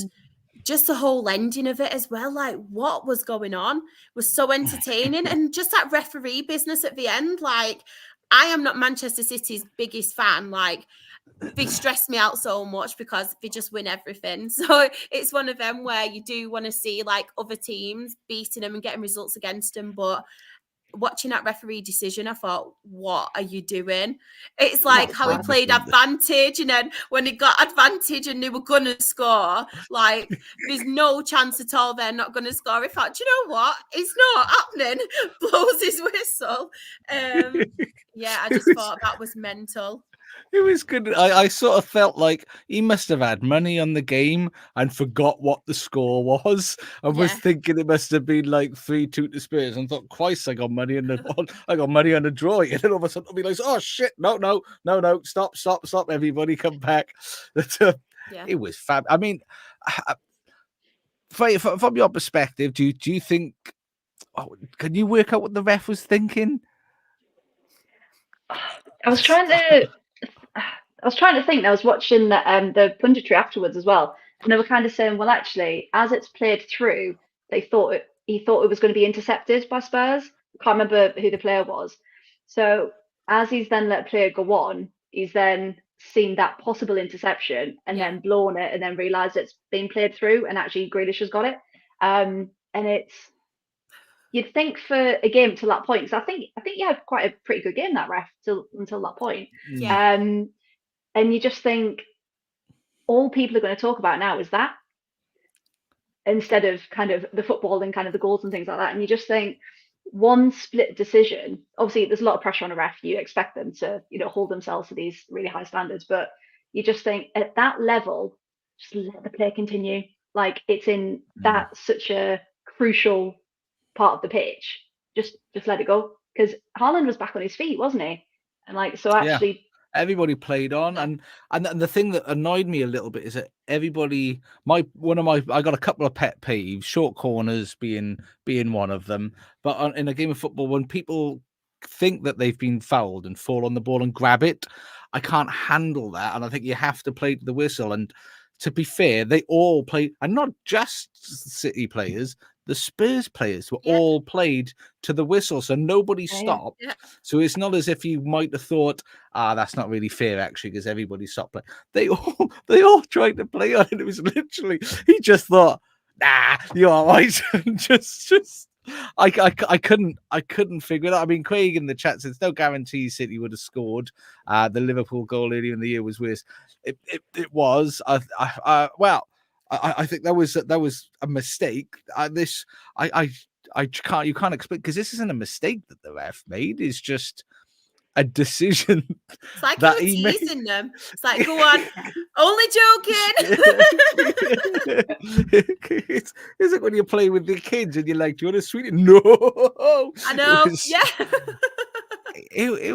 just the whole ending of it as well. Like, what was going on was so entertaining. And just that referee business at the end. Like, I am not Manchester City's biggest fan. Like, they stress me out so much because they just win everything. So it's one of them where you do want to see like other teams beating them and getting results against them. But watching that referee decision, I thought, what are you doing? It's like how he played advantage, and then when he got advantage and they were going to score, like, there's no chance at all they're not going to score. I thought, do you know what? It's not happening. Blows his whistle. Yeah, I just thought that was mental. It was good. I sort of felt like he must have had money on the game and forgot what the score was. I was thinking it must have been like 3-2 to Spurs, and thought, Christ, I got money on the draw. And then all of a sudden I'll be like, oh shit, no, stop, everybody come back. It was fab. I mean, from your perspective, do you think? Can you work out what the ref was thinking? I was trying to think. I was watching the punditry afterwards as well, and they were kind of saying, well, actually, as it's played through, they thought he thought it was going to be intercepted by Spurs. Can't remember who the player was. So as he's then let a player go on, he's then seen that possible interception and then blown it and then realised it's been played through and actually Grealish has got it. And it's, you'd think for a game to that point, because I think you had quite a pretty good game, that ref, until that point. Yeah. And you just think all people are going to talk about now is that, instead of kind of the football and kind of the goals and things like that. And you just think one split decision, obviously there's a lot of pressure on a ref. You expect them to, hold themselves to these really high standards, but you just think at that level, just let the play continue. Like, it's in that such a crucial part of the pitch. Just let it go. Because Haaland was back on his feet, wasn't he? And so actually everybody played on, and the thing that annoyed me a little bit is that everybody, I got a couple of pet peeves, short corners being one of them. But in a game of football, when people think that they've been fouled and fall on the ball and grab it, I can't handle that, and I think you have to play to the whistle. And to be fair, they all played, and not just City players. The Spurs players were all played to the whistle, so nobody stopped. Yeah. So it's not as if you might have thought, that's not really fair, actually, because everybody stopped playing. They all tried to play on it. It was literally, he just thought, nah, you're all right. I couldn't figure it out. I mean, Craig in the chat says no guarantee City would have scored. The Liverpool goal earlier in the year was worse. It was. I think that was a mistake. You can't explain, because this isn't a mistake that the ref made. It's just a decision. It's like that you were teasing them. It's like, go on, only joking. It's like when you play with the kids and you're like, do you want to sweet it? No. I know. It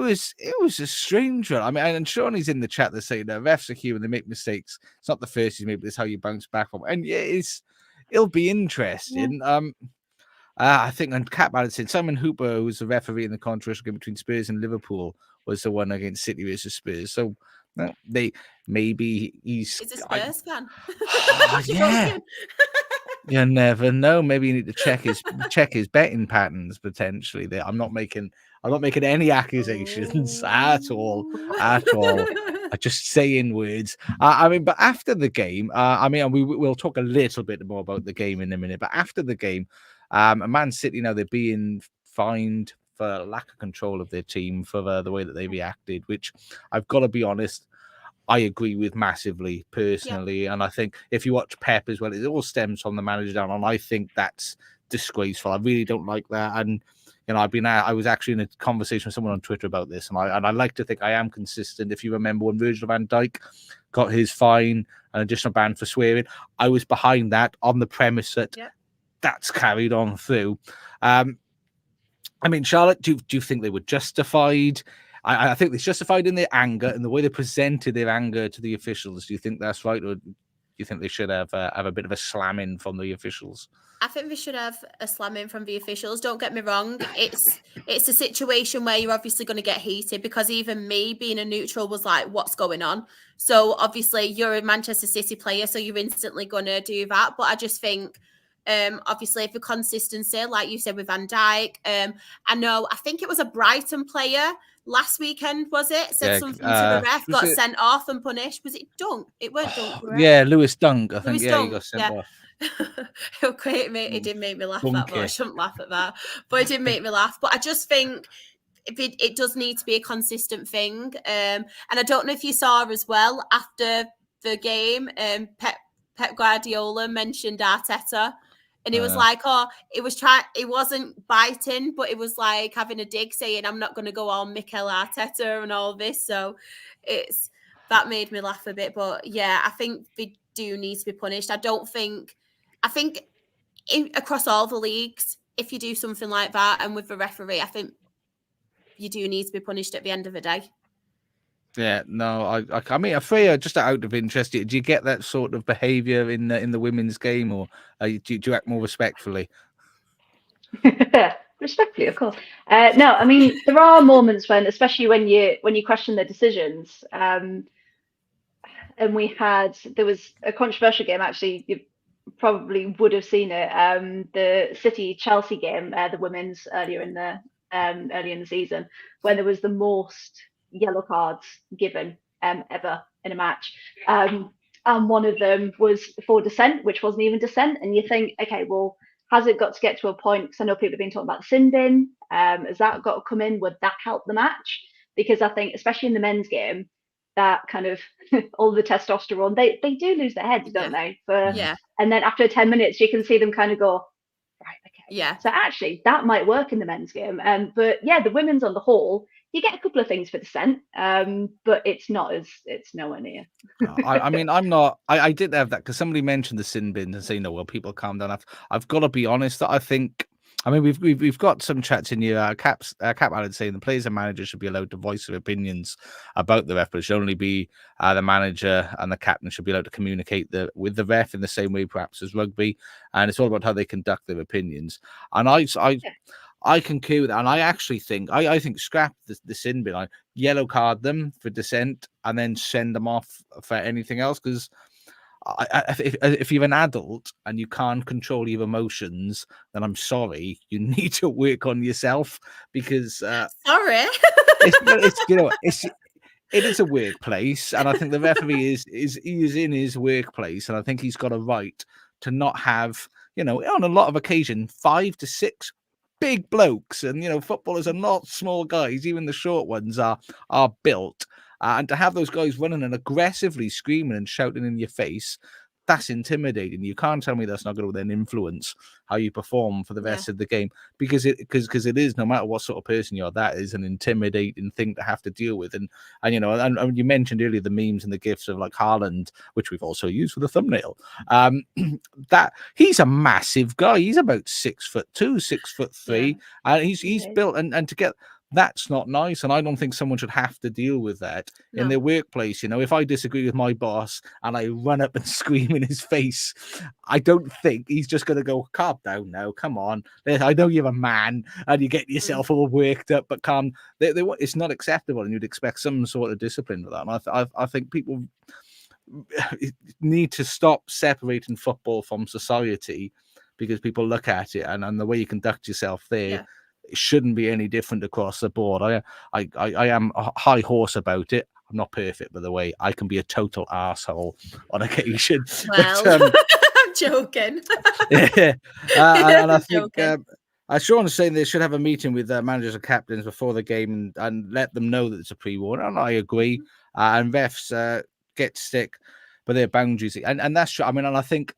was a strange one. I mean, and Shawnee's in the chat that's saying that refs are human, they make mistakes. It's not the first he's made, but it's how you bounce back from. And it'll be interesting. Yeah. I think, and Cap added saying Simon Hooper, who's the referee in the controversial game between Spurs and Liverpool, was the one against City versus Spurs. So maybe he's a Spurs fan. Yeah. You never know. Maybe you need to check his betting patterns potentially. There, I'm not making any accusations at all. I'm just saying words. I mean, but after the game, we'll talk a little bit more about the game in a minute. But after the game, Man City, they're being fined for lack of control of their team for the way that they reacted, which I've got to be honest, I agree with massively personally. Yeah. And I think if you watch Pep as well, it all stems from the manager down, and I think that's disgraceful. I really don't like that. And I was actually in a conversation with someone on Twitter about this, and I like to think I am consistent. If you remember when Virgil van Dijk got his fine and additional ban for swearing, I was behind that on the premise that that's carried on through. I mean, Charlotte, do you think they were justified? I think it's justified in their anger and the way they presented their anger to the officials. Do you think that's right, or do you think they should have a bit of a slamming from the officials? I think they should have a slamming from the officials. Don't get me wrong. It's a situation where you're obviously going to get heated, because even me being a neutral was like, what's going on? So obviously you're a Manchester City player, so you're instantly going to do that. But I just think, obviously for consistency, like you said with Van Dijk, I think it was a Brighton player last weekend, was it? Said something to the ref, got sent off and punished. Was it Dunk? It weren't Dunk, right? Yeah, Lewis Dunk, I think. He got sent off. It did make me laugh that much. I shouldn't laugh at that, but it did make me laugh. But I just think it does need to be a consistent thing. And I don't know if you saw as well after the game, Pep Guardiola mentioned Arteta. And it was like, it wasn't biting, but it was like having a dig, saying, I'm not going to go on Mikel Arteta and all this. So that made me laugh a bit. But yeah, I think they do need to be punished. I think across all the leagues, if you do something like that and with the referee, I think you do need to be punished at the end of the day. Yeah, no, I mean, Fraya, just out of interest, do you get that sort of behaviour in the women's game, or do you act more respectfully? Respectfully, of course. No, I mean, there are moments when, especially when you question their decisions. And there was a controversial game, actually. probably would have seen it. The City Chelsea game, the women's earlier in the season, when there was the most yellow cards given ever in a match. And one of them was for dissent, which wasn't even dissent. And you think, okay, well, has it got to get to a point? Because I know people have been talking about the sin bin. Has that got to come in? Would that help the match? Because I think, especially in the men's game, that kind of all the testosterone, they do lose their heads, don't they? And then after 10 minutes, you can see them kind of go, right, okay. Yeah. So actually, that might work in the men's game. But yeah, the women's on the whole, you get a couple of things for dissent, but it's nowhere near. I mean, I'm not. I did have that because somebody mentioned the sin bins and say, no, well, people calm down. I've got to be honest. That I think. I mean, we've got some chats in here. Cap Allen saying the players and managers should be allowed to voice their opinions about the ref, but it should only be the manager and the captain should be allowed to communicate with the ref in the same way, perhaps as rugby. And it's all about how they conduct their opinions. And I concur with that, and I actually think I think scrap the sin bin. I yellow card them for dissent, and then send them off for anything else. Because if you're an adult and you can't control your emotions, then I'm sorry, you need to work on yourself. Because sorry, it is a workplace, and I think the referee is in his workplace, and I think he's got a right to not have, on a lot of occasion, 5 to 6 big blokes, and footballers are not small guys. Even the short ones are built, and to have those guys running and aggressively screaming and shouting in your face, that's intimidating. You can't tell me that's not going to then influence how you perform for the rest of the game, because it is, no matter what sort of person you are, that is an intimidating thing to have to deal with. And you mentioned earlier the memes and the gifs of like Haaland, which we've also used for the thumbnail. That he's a massive guy. He's about 6'2", 6'3", and he's built, and to get. That's not nice, and I don't think someone should have to deal with that in their workplace. If I disagree with my boss and I run up and scream in his face, I don't think he's just going to go, calm down now, come on. I know you're a man and you get yourself all worked up, but calm. It's not acceptable, and you'd expect some sort of discipline for that. And I think people need to stop separating football from society, because people look at it and the way you conduct yourself there. Yeah. It shouldn't be any different across the board. I am a high horse about it. I'm not perfect, by the way. I can be a total arsehole on occasion. Well, but, I'm joking. Yeah. And I think Sean is saying they should have a meeting with managers and captains before the game and let them know that it's a pre-warning. And I agree. And refs get stick by their boundaries. And that's true. I mean, and I think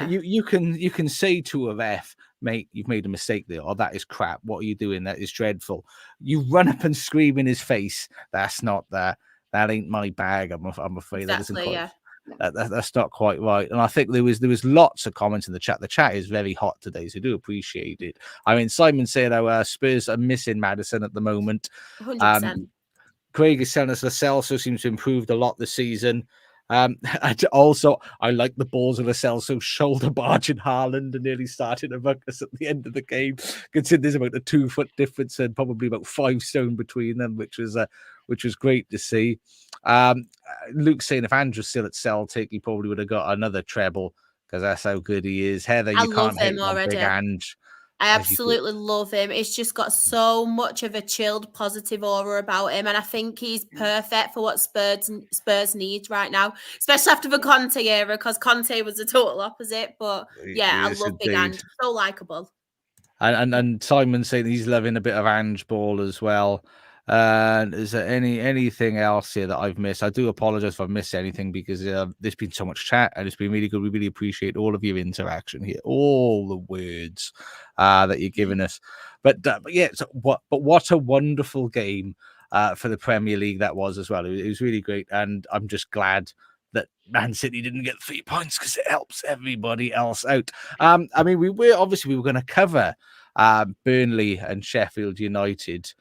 you can say to a ref, mate, you've made a mistake there, or that is crap. What are you doing? That is dreadful. You run up and scream in his face. That's not that. That ain't my bag. I'm afraid that isn't quite. That's not quite right. And I think there was lots of comments in the chat. The chat is very hot today, so I do appreciate it. I mean, Simon said our Spurs are missing Maddison at the moment. 100%. Craig is telling us Lo Celso seems to have improved a lot this season. Also, I like the balls of Lo Celso shoulder barging Haaland and nearly starting a ruckus at the end of the game. Considering there's about a 2-foot difference and probably about 5 stone between them, which was great to see. Luke's saying if Andrew's still at Celtic, he probably would have got another treble, because that's how good he is. Heather, you can't hate on big Ange. I absolutely love him. He's just got so much of a chilled, positive aura about him, and I think he's perfect for what Spurs need right now, especially after the Conte era, because Conte was the total opposite. But I love Big Ange. So likable. And Simon saying he's loving a bit of Ange ball as well. Is there anything else here that I've missed? I do apologize if I've missed anything, because there's been so much chat and it's been really good. We really appreciate all of your interaction here, all the words that you're giving us. But what a wonderful game for the Premier League that was as well. It was really great, and I'm just glad that Man City didn't get 3 points, because it helps everybody else out. I mean, we were going to cover Burnley and Sheffield United.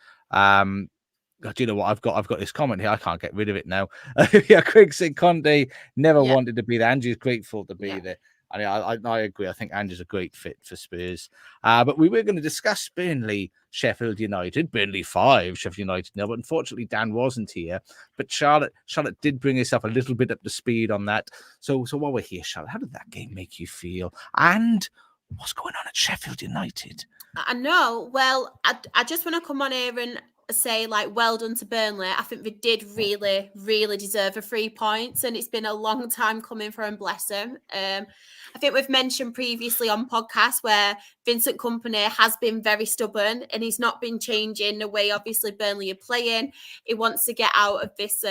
Do you know what? I've got this comment here. I can't get rid of it now. Craig said Conte never wanted to be there. Angie's grateful to be there. I agree. I think Andrew's a great fit for Spurs. But we were going to discuss Burnley, Sheffield United, Burnley 5, Sheffield United 0. But unfortunately, Dan wasn't here. But Charlotte did bring herself a little bit up to speed on that. So while we're here, Charlotte, how did that game make you feel? And what's going on at Sheffield United? I know. Well, I just want to come on here and say, like, well done to Burnley. I think they did really, really deserve a 3 points, and it's been a long time coming for them, bless them. I think we've mentioned previously on podcasts where Vincent Kompany has been very stubborn and he's not been changing the way, obviously, Burnley are playing. He wants to get out of this,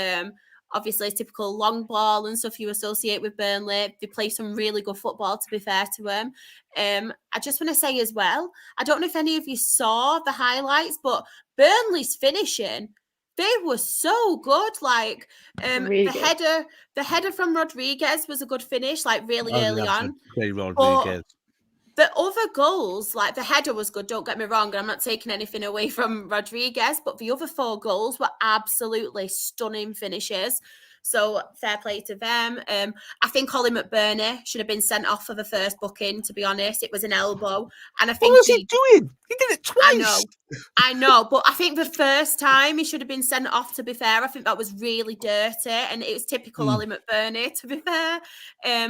obviously, typical long ball and stuff you associate with Burnley. They play some really good football, to be fair to them. I just want to say as well, I don't know if any of you saw the highlights, but Burnley's finishing, they were so good. Like Really good. the header from Rodriguez was a good finish, like really early on. Rodriguez. The other goals, like the header was good, don't get me wrong, and I'm not taking anything away from Rodriguez, but the other 4 goals were absolutely stunning finishes. So fair play to them. I think Ollie McBurney should have been sent off for the first booking, to be honest. It was an elbow. And I think what was he doing? He did it twice. I know, but I think the first time he should have been sent off, to be fair. I think that was really dirty, and it was typical Ollie McBurney, to be fair.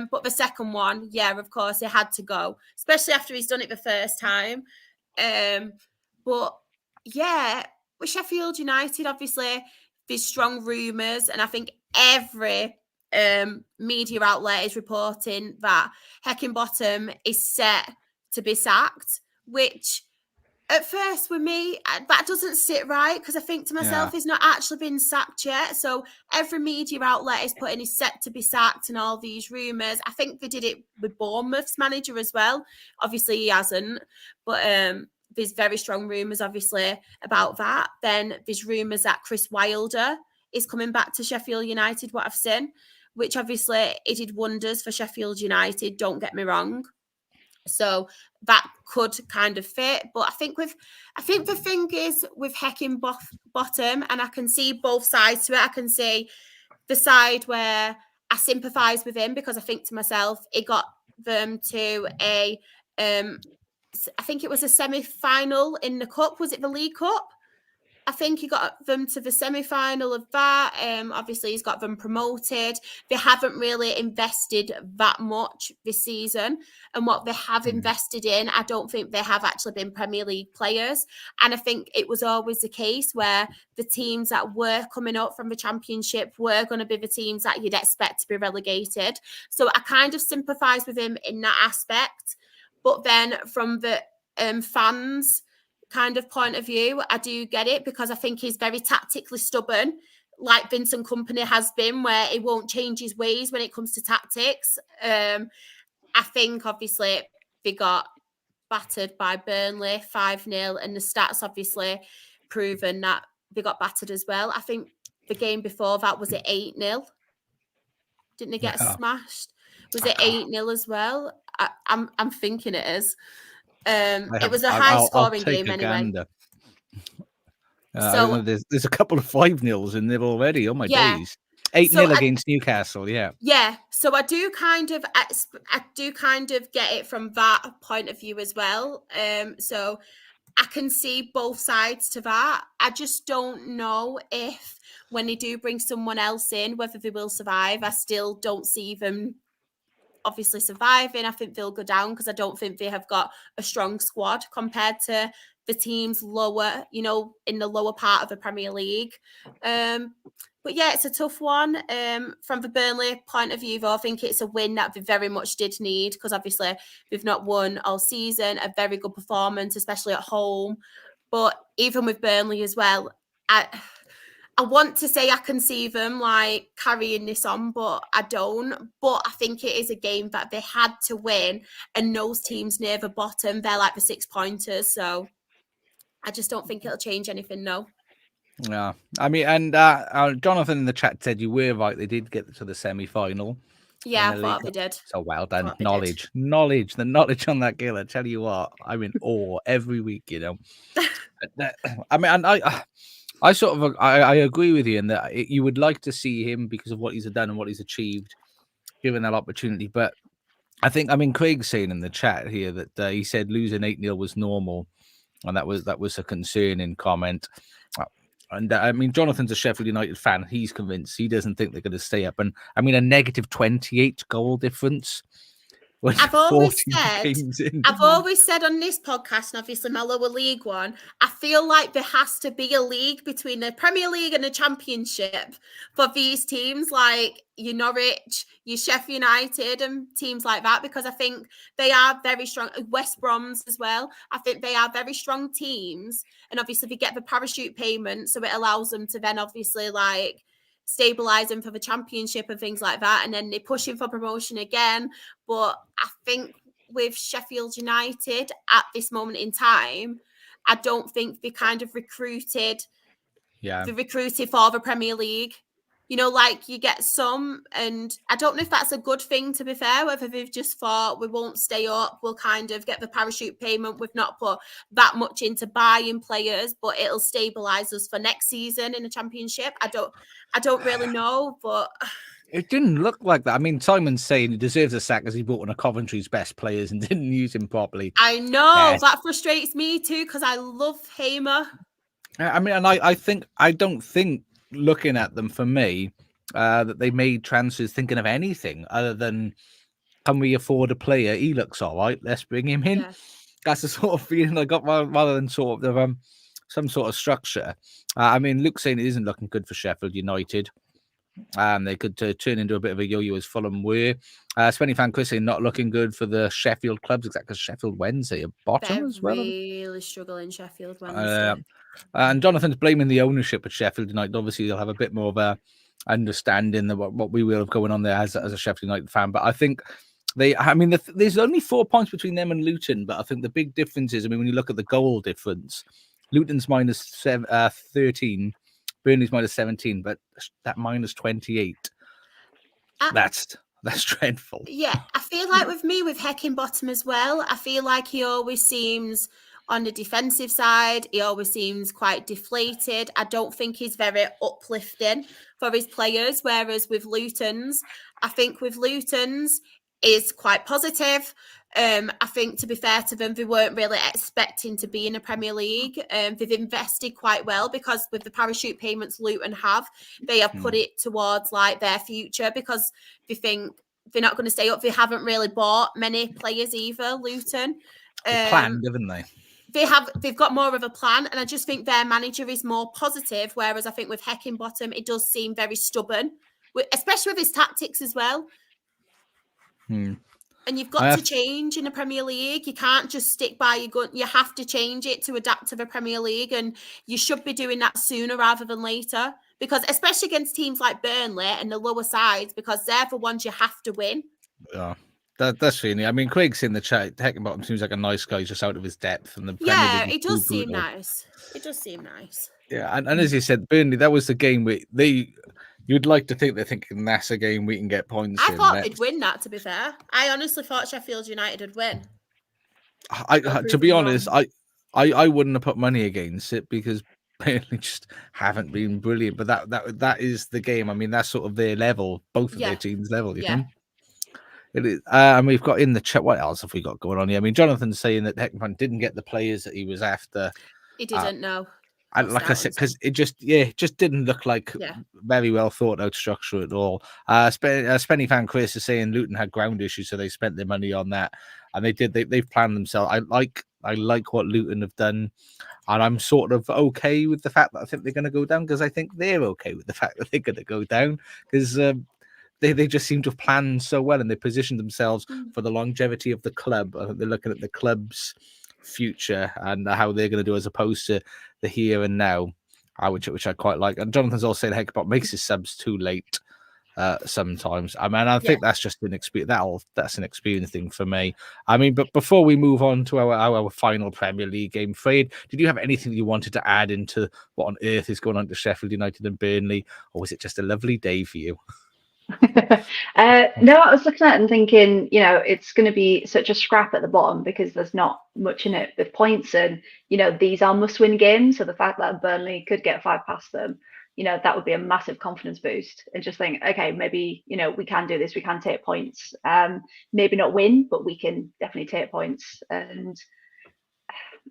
But the second one, yeah, of course, he had to go, especially after he's done it the first time. But yeah, with Sheffield United, obviously, there's strong rumours, and I think every media outlet is reporting that Heckingbottom is set to be sacked, which at first with me, that doesn't sit right, because I think to myself, he's not actually been sacked yet. So every media outlet is putting he's set to be sacked and all these rumours. I think they did it with Bournemouth's manager as well. Obviously, he hasn't. But there's very strong rumours, obviously, about that. Then there's rumours that Chris Wilder is coming back to Sheffield United, what I've seen, which obviously it did wonders for Sheffield United, don't get me wrong. So that could kind of fit. But I think the thing is with Heckingbottom, and I can see both sides to it. I can see the side where I sympathise with him, because I think to myself, it got them to I think it was a semi-final in the cup. Was it the League Cup? I think he got them to the semi-final of that. Obviously, he's got them promoted. They haven't really invested that much this season. And what they have invested in, I don't think they have actually been Premier League players. And I think it was always the case where the teams that were coming up from the Championship were going to be the teams that you'd expect to be relegated. So I kind of sympathise with him in that aspect. But then from the fans' kind of point of view, I do get it, because I think he's very tactically stubborn, like Vincent Kompany has been, where he won't change his ways when it comes to tactics. I think obviously they got battered by Burnley 5-0, and the stats obviously proven that they got battered as well. I think the game before that was it 8-0. Didn't they get smashed? Was it 8-0 as well? I'm thinking it is. It was a high-scoring game anyway. So there's a couple of 5-0s in there already. Oh my days! 8-0 against Newcastle. Yeah. So I do kind of get it from that point of view as well. So I can see both sides to that. I just don't know if when they do bring someone else in, whether they will survive. I still don't see them obviously surviving. I think they'll go down, because I don't think they have got a strong squad compared to the teams lower, in the lower part of the Premier League. But yeah, it's a tough one. From the Burnley point of view, though, I think it's a win that they very much did need, because obviously they've not won all season. A very good performance, especially at home. But even with Burnley as well, I want to say I can see them like carrying this on, but I don't. But I think it is a game that they had to win, and those teams near the bottom, they're like the 6-pointers. So I just don't think it'll change anything, no. Yeah, I mean, and Jonathan in the chat said you were right. They did get to the semi-final. Yeah, I thought they did. So well done. The knowledge on that girl. I tell you what, I'm in awe every week, I mean, and I sort of I agree with you in that you would like to see him because of what he's done and what he's achieved, given that opportunity. But I think, I mean, Craig's saying in the chat here that he said losing 8-0 was normal, and that was a concerning comment. And I mean, Jonathan's a Sheffield United fan. He's convinced. He doesn't think they're going to stay up. And I mean, a negative 28 goal difference. I've always 40 said, games in. I've always said on this podcast, and obviously my lower league one, I feel like there has to be a league between the Premier League and the Championship for these teams, like your Norwich, your Sheffield United, and teams like that, because I think they are very strong. West Broms as well. I think they are very strong teams, and obviously they get the parachute payment, so it allows them to then obviously like stabilize them for the Championship and things like that, and then they're pushing for promotion again. But I think with Sheffield United at this moment in time, I don't think they kind of recruited for the Premier League. You know, like you get some, and I don't know if that's a good thing, to be fair, whether they've just thought we won't stay up, we'll kind of get the parachute payment. We've not put that much into buying players, but it'll stabilise us for next season in the Championship. I don't really know, but it didn't look like that. I mean, Simon's saying he deserves a sack because he brought one of Coventry's best players and didn't use him properly. I know that frustrates me too, because I love Hamer. I mean, and I don't think looking at them, for me, that they made transfers thinking of anything other than, can we afford a player? He looks all right. Let's bring him in. Yeah. That's the sort of feeling I got, rather than sort of some sort of structure. I mean, Luke's saying it isn't looking good for Sheffield United. They could turn into a bit of a yo-yo as Fulham were. Spenny fan Chris saying not looking good for the Sheffield clubs, exactly, because Sheffield Wednesday are bottom as well. Really struggling, Sheffield Wednesday. And Jonathan's blaming the ownership at Sheffield United. Obviously, they'll have a bit more of a understanding of what we will have going on there as a Sheffield United fan. But I think there's only 4 points between them and Luton. But I think the big difference is, I mean, when you look at the goal difference, Luton's minus 13, Burnley's minus 17, but that minus 28, that's dreadful. Yeah, I feel like with Heckingbottom as well, I feel like he always seems on the defensive side. He always seems quite deflated. I don't think he's very uplifting for his players, whereas with Luton's, I think with Luton's is quite positive. I think, to be fair to them, they weren't really expecting to be in the Premier League. They've invested quite well, because with the parachute payments Luton they have put it towards like their future, because they think they're not going to stay up. They haven't really bought many players either, Luton. Planned, haven't they? They've got more of a plan, and I just think their manager is more positive, whereas I think with Heckingbottom, it does seem very stubborn, especially with his tactics as well. And you've got to change in the Premier League. You can't just stick by your gun. You have to change it to adapt to the Premier League, and you should be doing that sooner rather than later, because especially against teams like Burnley and the lower sides, because they're the ones you have to win. Yeah. That's funny. I mean, Craig's in the chat. Heckingbottom seems like a nice guy, just out of his depth. And it does seem nice. It does seem nice. Yeah, and as you said, Burnley, that was the game where you'd like to think they're thinking that's a game we can get points. I thought they'd win that, to be fair. I honestly thought Sheffield United would win. To be honest, I wouldn't have put money against it, because Burnley just haven't been brilliant. But that is the game. I mean, that's sort of their level, both of their teams' level, you know? It is, and we've got in the chat, what else have we got going on here? I mean, Jonathan's saying that Heckingbottom didn't get the players that he was after. He didn't know. And like I said, because it just didn't look like very well thought out structure at all. Spenny fan Chris is saying Luton had ground issues, so they spent their money on that, and they've planned themselves. I like what Luton have done, and I'm sort of okay with the fact that I think they're going to go down, because I think they're okay with the fact that they're going to go down, because they just seem to have planned so well, and they positioned themselves for the longevity of the club. I think they're looking at the club's future and how they're going to do, as opposed to the here and now, which I quite like. And Jonathan's also saying Heckingbottom makes his subs too late sometimes. I mean, I think that's just an experience. That's an experience thing for me. I mean, but before we move on to our final Premier League game, Fred, did you have anything you wanted to add into what on earth is going on to Sheffield United and Burnley, or was it just a lovely day for you? No, I was looking at it and thinking, it's going to be such a scrap at the bottom, because there's not much in it with points, and these are must-win games. So the fact that Burnley could get 5 past them that would be a massive confidence boost, and just think, okay, maybe, we can do this, we can take points, maybe not win, but we can definitely take points. And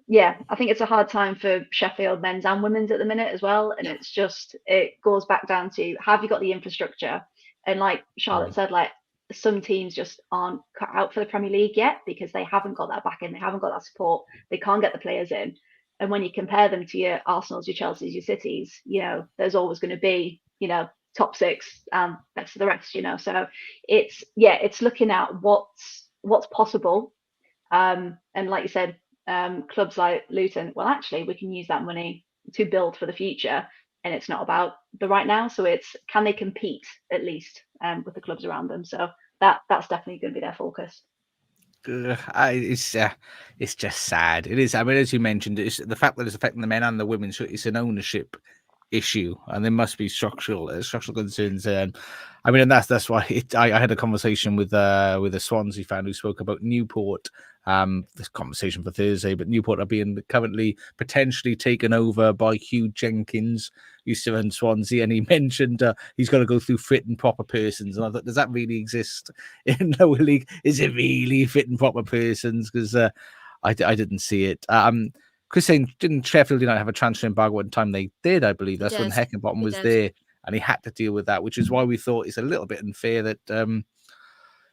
yeah, I think it's a hard time for Sheffield men's and women's at the minute as well. And it's just, it goes back down to, have you got the infrastructure? And like Charlotte said, like, some teams just aren't cut out for the Premier League yet because they haven't got that backing, they haven't got that support, they can't get the players in. And when you compare them to your Arsenals, your Chelseas, your Cities, there's always going to be, top six and best of the rest, So it's looking at what's possible. And like you said, clubs like Luton, well, actually, we can use that money to build for the future. And it's not about the right now. So it's, can they compete at least with the clubs around them? So that's definitely going to be their focus. It's just sad. It is. I mean, as you mentioned, it's the fact that it's affecting the men and the women. So it's an ownership issue, and there must be structural concerns. And I mean, and that's why I had a conversation with a Swansea fan who spoke about Newport. This conversation for Thursday, but Newport are being currently potentially taken over by Hugh Jenkins, who used to run Swansea, and he mentioned he's got to go through fit and proper persons. And I thought, does that really exist in lower league? Is it really fit and proper persons? Because I didn't see it. Chris saying, didn't Sheffield United have a transfer embargo at the time they did? I believe that's when Heckingbottom was there, and he had to deal with that, which is why we thought it's a little bit unfair that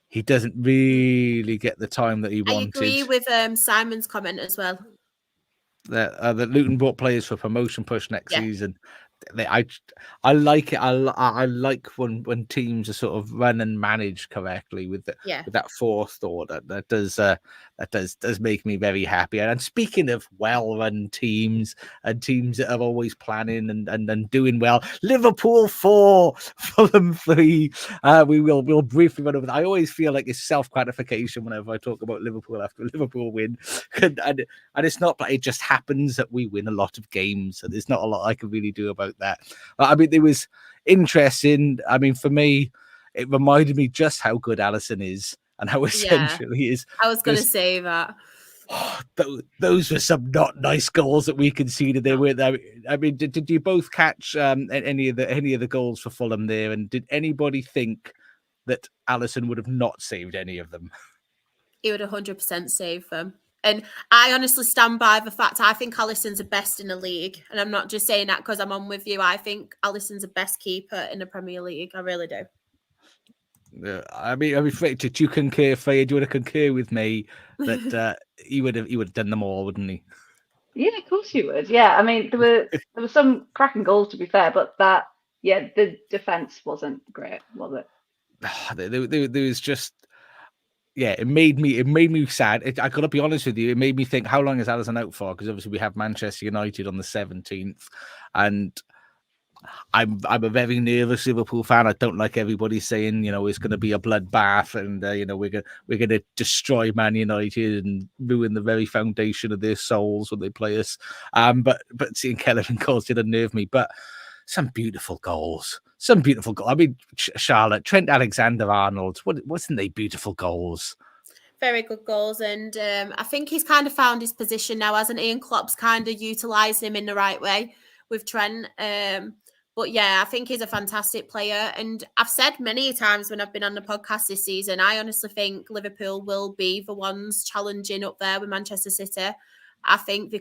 he doesn't really get the time that he wanted. I agree with Simon's comment as well. That Luton bought players for promotion push next season. I like it. I like when teams are sort of run and managed correctly with that fourth order. That does make me very happy. And speaking of well-run teams and teams that are always planning and doing well, Liverpool 4, Fulham 3. We'll briefly run over that. I always feel like it's self-gratification whenever I talk about Liverpool after a Liverpool win, and it's not like it just happens that we win a lot of games. And there's not a lot I can really do about that. I mean, it was interesting. I mean, for me, it reminded me just how good Alisson is and how essential he is. I was going to say that. Those were some not nice goals that we conceded there. I mean, did you both catch any of the goals for Fulham there? And did anybody think that Alisson would have not saved any of them? He would 100% save them. And I honestly stand by the fact I think Alisson's the best in the league. And I'm not just saying that because I'm on with you. I think Alisson's the best keeper in the Premier League. I really do. I mean, did you concur, Fraya? Do you want to concur with me that he would have done them all, wouldn't he? Yeah, of course you would. Yeah, I mean, there were some cracking goals, to be fair, but the defense wasn't great, was it? There was just. Yeah, it made me sad. I got to be honest with you. It made me think, how long is Alisson out for? Because obviously we have Manchester United on the 17th, and I'm a very nervous Liverpool fan. I don't like everybody saying, it's going to be a bloodbath, and we're going to destroy Man United and ruin the very foundation of their souls when they play us. But seeing Kellerin goals did unnerve me. But some beautiful goals. I mean, Charlotte, Trent Alexander-Arnold, wasn't they beautiful goals? Very good goals. And I think he's kind of found his position now, hasn't he? And Klopp's kind of utilised him in the right way with Trent. But yeah, I think he's a fantastic player. And I've said many times when I've been on the podcast this season, I honestly think Liverpool will be the ones challenging up there with Manchester City. I think they're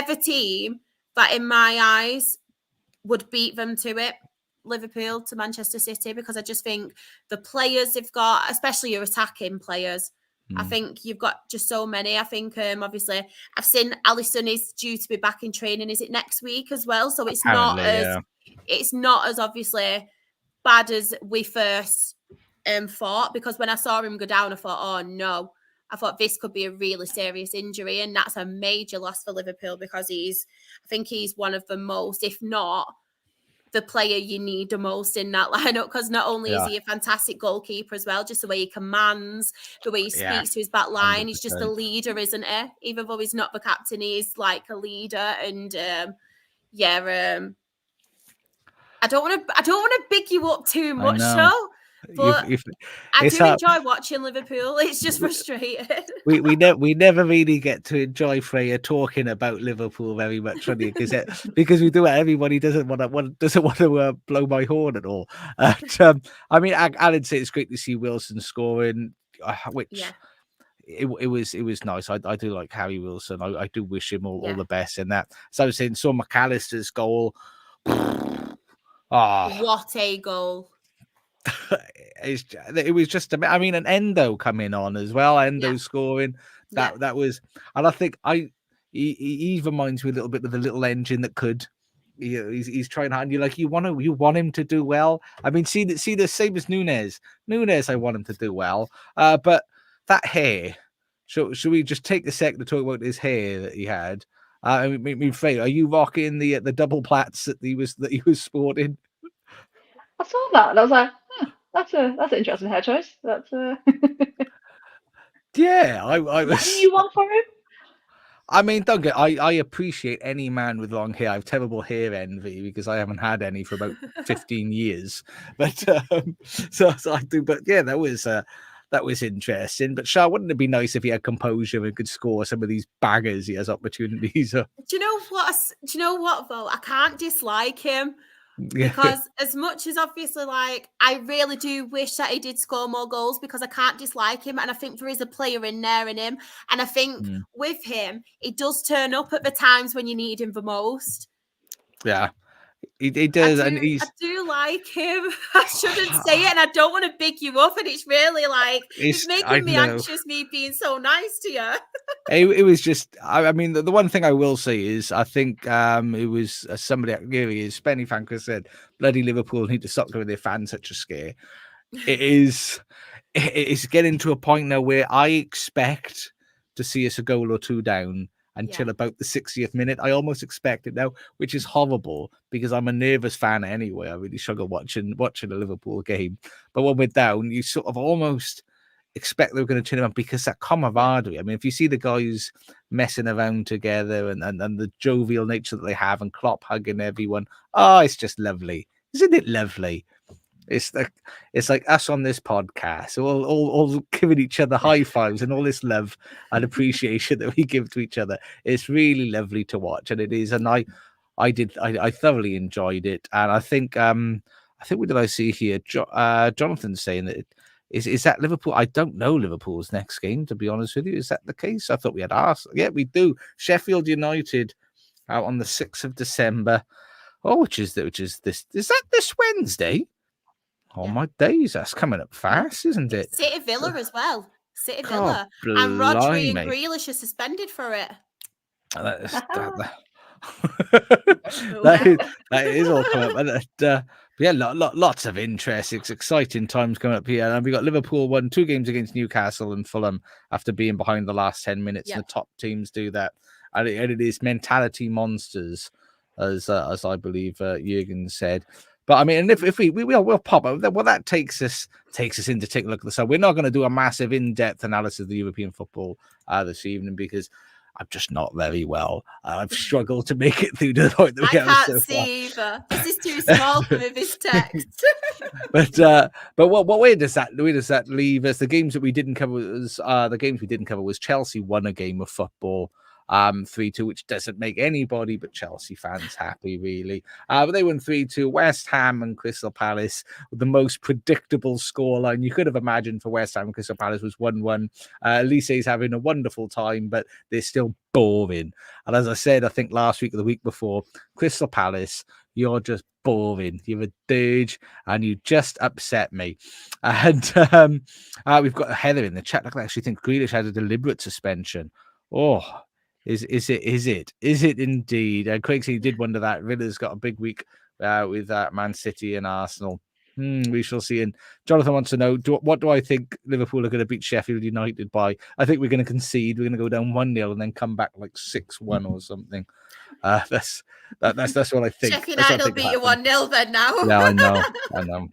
the team that, in my eyes, would beat them to it, Liverpool to Manchester City, because I just think the players they've got, especially your attacking players, I think you've got just so many. I think, obviously, I've seen Alisson is due to be back in training. Is it next week as well? So it's not as obviously bad as we first thought, because when I saw him go down, I thought, oh no. I thought this could be a really serious injury, and that's a major loss for Liverpool, because I think he's one of the most, if not the player you need the most in that lineup, because not only is he a fantastic goalkeeper as well, just the way he commands, the way he speaks to his back line, 100%. He's just a leader, isn't he? Even though he's not the captain, he's like a leader. And I don't want to big you up too much, though. But You've, I it's do hard. enjoy watching Liverpool. It's just frustrating. We never really get to enjoy Freya talking about Liverpool very much, really, because we do it. Everybody doesn't want to blow my horn at all. I mean, I'd say it's great to see Wilson scoring, which. Yeah. It was nice. I do like Harry Wilson. I do wish him all the best in that. So I was saying, so McAllister's goal. What a goal! It was just. I mean, an Endo coming on as well. Endo scoring. That was, and I think he reminds me a little bit of the little engine that could. He's trying hard, and you're like, you want him to do well. I mean, see the same as Nunes. I want him to do well, but that hair. Should we just take a second to talk about his hair that he had? I mean, Frey, are you rocking the double plaits that he was sporting? I saw that and I was like, that's an interesting hair choice. That's yeah. I was. What do you want for him? I mean, don't get. I appreciate any man with long hair. I have terrible hair envy because I haven't had any for about 15 years. But so I do. But yeah, that was interesting. But Shah, wouldn't it be nice if he had composure and could score some of these baggers he has opportunities? Do you know what, though? I can't dislike him. Because as much as obviously, like, I really do wish that he did score more goals because I can't dislike him. And I think there is a player in there in him. And I think with him, he does turn up at the times when you need him the most. Yeah, he does. I do like him. I shouldn't say it, and I don't want to big you up. And it's really like, it's making me anxious, me being so nice to you. It was just, I mean, the one thing I will say is, I think it was somebody at Geary, Benny Fanker said, bloody Liverpool need to stop giving their fans such a scare. It's getting to a point now where I expect to see us a goal or two down until about the 60th minute. I almost expect it now, which is horrible because I'm a nervous fan anyway. I really struggle watching a Liverpool game. But when we're down, you sort of almost expect they're going to turn around because that camaraderie. I mean, if you see the guys messing around together and the jovial nature that they have and Klopp hugging everyone, it's just lovely. Isn't it lovely? It's like us on this podcast, all giving each other high fives and all this love and appreciation that we give to each other. It's really lovely to watch, and it is. And I thoroughly enjoyed it. And I think what did I see here? Jonathan saying that is that Liverpool? I don't know Liverpool's next game, to be honest with you. Is that the case? I thought we had Arsenal. Yeah, we do. Sheffield United out on the 6th of December. Oh, which is this? Is that this Wednesday? Oh my days, that's coming up fast, isn't it? City Villa as well. City Villa. And Rodri and Grealish are suspended for it. That is all coming up. Yeah, lots of interest. It's exciting times coming up here. And we got Liverpool won 2 games against Newcastle and Fulham after being behind the last 10 minutes. And the top teams do that. And it is mentality monsters, as I believe Jurgen said. But I mean, and if we'll pop up, well, that takes us in to take a look at the side. We're not going to do a massive in-depth analysis of the European football this evening because I'm just not very well. I've struggled to make it through the point that we can't see either. This is too small for me, this text. but what way does that leave us? The games we didn't cover was Chelsea won a game of football. 3-2, which doesn't make anybody but Chelsea fans happy, really. But they won 3-2. West Ham and Crystal Palace with the most predictable scoreline you could have imagined for West Ham and Crystal Palace was 1-1. Lise's having a wonderful time, but they're still boring. And as I said, I think last week or the week before, Crystal Palace, you're just boring. You're a dirge and you just upset me. And we've got Heather in the chat. I actually think Grealish had a deliberate suspension. Oh, Is it indeed? Craig said he did wonder that. Villa's got a big week with Man City and Arsenal. We shall see. And Jonathan wants to know, what do I think Liverpool are going to beat Sheffield United by? I think we're going to concede. We're going to go down 1-0 and then come back like 6-1 or something. That's what I think. Sheffield United will beat you 1-0 then now. Yeah, I know.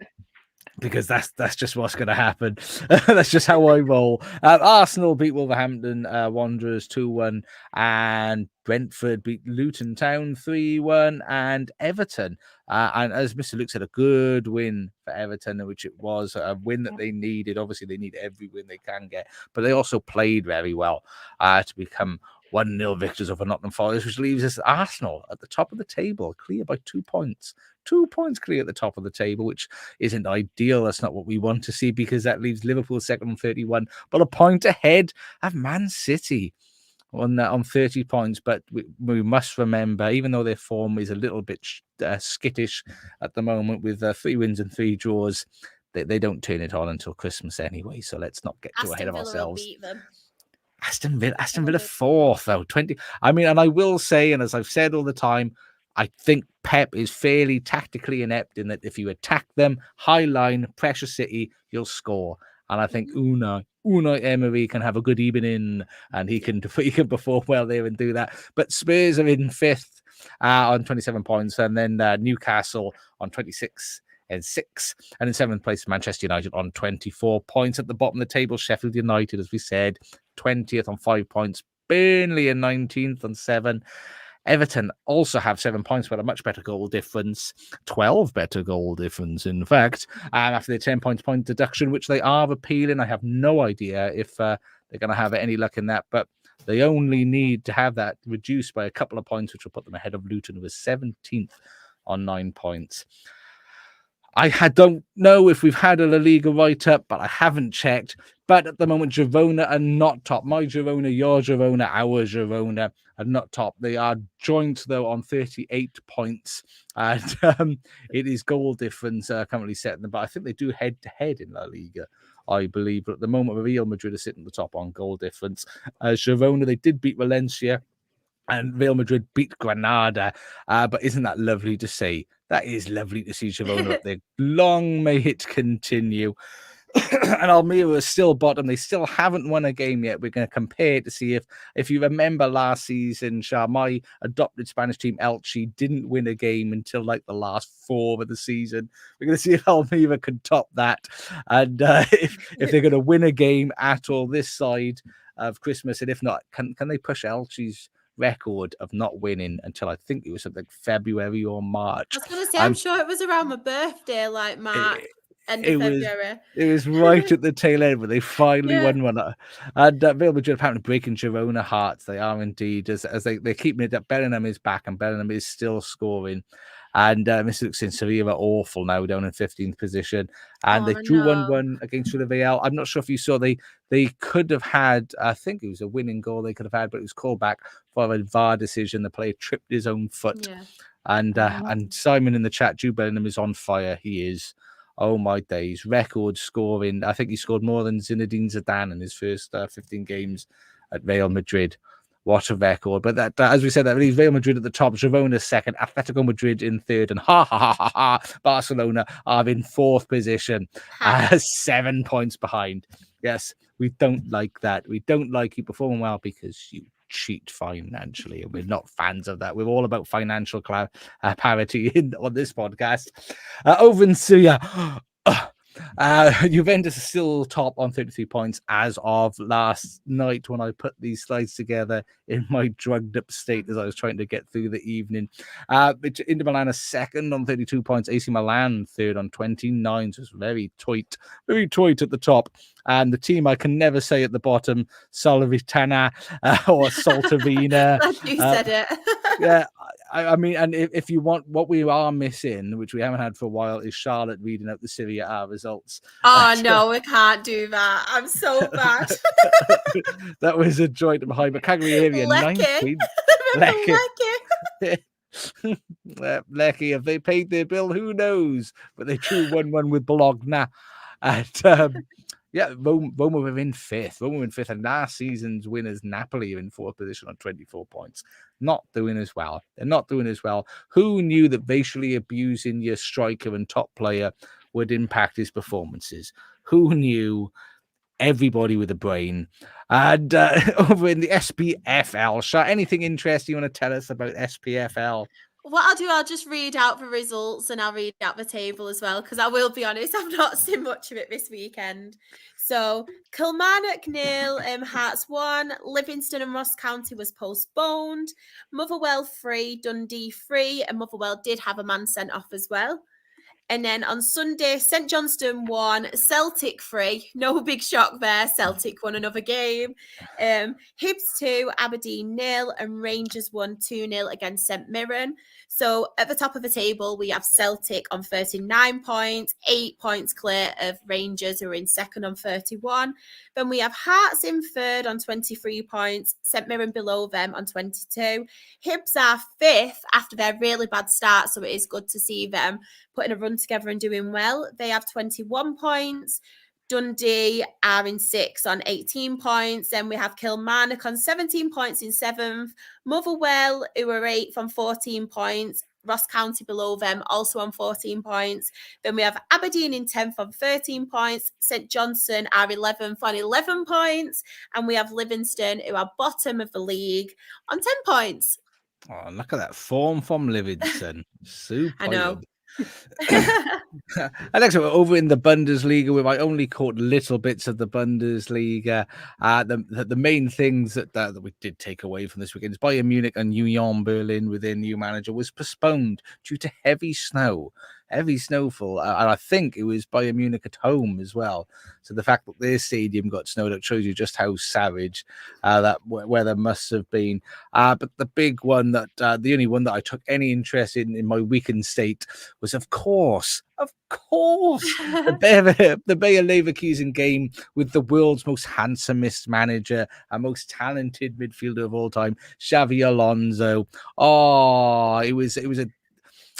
because that's just what's going to happen. That's just how I roll. Arsenal beat Wolverhampton Wanderers 2-1, and Brentford beat Luton Town 3-1, and Everton. And as Mr. Luke said, a good win for Everton, which it was a win that they needed. Obviously, they need every win they can get, but they also played very well to become 1-0 victors over Nottingham Forest, which leaves us Arsenal at the top of the table, clear by 2 points. 2 points clear at the top of the table, which isn't ideal. That's not what we want to see, because that leaves Liverpool second on 31, but a point ahead of Man City on 30 points. But we must remember, even though their form is a little bit skittish at the moment with 3 wins and 3 draws, they don't turn it on until Christmas anyway. So let's not get too ahead of ourselves. Will beat them. Aston Villa 4th, though, 20. I mean, and I will say, and as I've said all the time, I think Pep is fairly tactically inept in that if you attack them, high line, pressure City, you'll score. And I think Unai Emery can have a good evening, and he can perform well there and do that. But Spurs are in 5th on 27 points, and then Newcastle on 26 and 6, and in 7th place Manchester United on 24 points. At the bottom of the table, Sheffield United, as we said, 20th on 5 points. Burnley in 19th on 7. Everton also have 7 points, but a much better goal difference, 12 better goal difference, in fact, after the 10 point deduction, which they are appealing. I have no idea if they're going to have any luck in that, but they only need to have that reduced by a couple of points, which will put them ahead of Luton, who is 17th on 9 points. I don't know if we've had a La Liga write-up, but I haven't checked. But at the moment, Girona are not top. My Girona, your Girona, our Girona are not top. They are joint, though, on 38 points. And it is goal difference currently setting them. But I think they do head-to-head in La Liga, I believe. But at the moment, Real Madrid are sitting at the top on goal difference. Girona, they did beat Valencia, and Real Madrid beat Granada. But isn't that lovely to see? That is lovely to see Girona up there. Long may it continue. And Almeria is still bottom. They still haven't won a game yet. We're going to compare to see if you remember last season, Shah, my adopted Spanish team, Elche, didn't win a game until like the last 4 of the season. We're going to see if Almeria can top that. And if they're going to win a game at all this side of Christmas. And if not, can they push Elche's record of not winning until I think it was something like February or March? I was going to say, I'm sure it was around my birthday, like March. End of February. It was right at the tail end, but they finally won one. And Real Madrid apparently breaking Girona hearts. They are indeed, as they're keeping it up. Bellingham is back, and Bellingham is still scoring. And Mr. Luke and Serie are awful now, down in 15th position. And they drew 1-1 against Villarreal. I'm not sure if you saw, they could have had, I think it was a winning goal they could have had, but it was called back for a VAR decision. The player tripped his own foot. Yeah. And Simon in the chat, Jude Bellingham is on fire. He is. Oh my days, record scoring. I think he scored more than Zinedine Zidane in his first 15 games at Real Madrid. What a record. But that, as we said, that leaves Real Madrid at the top, Girona second, Atletico Madrid in 3rd, and Barcelona are in 4th position, 7 points behind. Yes, we don't like that. We don't like you performing well because you cheat financially, and we're not fans of that. We're all about financial parity on this podcast. Over in Syria, Juventus is still top on 33 points as of last night when I put these slides together in my drugged up state as I was trying to get through the evening. Inter Milan is 2nd on 32 points, AC Milan 3rd on 29, so it's very tight at the top. And the team I can never say at the bottom, Salernitana or Saltavina. You said it. Yeah, I mean, and if you want, what we are missing, which we haven't had for a while, is Charlotte reading out the Serie A results. Oh, no, we can't do that. I'm so bad. That was a joint behind, but Cagliari 9 points. Lecce, have they paid their bill? Who knows? But they drew 1-1 with Bologna. And Roma were in 5th. And last season's winners, Napoli, are in 4th position on 24 points. Not doing as well. They're not doing as well. Who knew that racially abusing your striker and top player would impact his performances? Who knew? Everybody with a brain. And over in the SPFL, Shah, anything interesting you want to tell us about SPFL? What I'll do, I'll just read out the results and I'll read out the table as well, because I will be honest, I've not seen much of it this weekend. So Kilmarnock 0, Hearts 1, Livingston and Ross County was postponed, Motherwell 3, Dundee 3, and Motherwell did have a man sent off as well. And then on Sunday, St Johnstone 1, Celtic 3. No big shock there. Celtic won another game. Hibs 2, Aberdeen 0, and Rangers won 2-0 against St Mirren. So at the top of the table, we have Celtic on 39 points, 8 points clear of Rangers, who are in second on 31. Then we have Hearts in third on 23 points, St Mirren below them on 22. Hibs are fifth after their really bad start, so it is good to see them putting a run together and doing well. They have 21 points. Dundee are in sixth on 18 points. Then we have Kilmarnock on 17 points in seventh. Motherwell, who are eighth on 14 points. Ross County below them, also on 14 points. Then we have Aberdeen in 10th on 13 points. St Johnstone are 11th on 11 points. And we have Livingston, who are bottom of the league, on 10 points. Oh, look at that form from Livingston. Superb. I know. And next, we're over in the Bundesliga, where I only caught little bits of the Bundesliga. The main things that we did take away from this weekend is Bayern Munich and Union Berlin with their new manager was postponed due to heavy snowfall. And I think it was Bayern Munich at home as well. So the fact that their stadium got snowed up shows you just how savage that weather must have been. But the big one the only one that I took any interest in my weekend state was, of course, the Bayer Leverkusen game with the world's most handsomest manager and most talented midfielder of all time, Xavi Alonso. Oh, it was a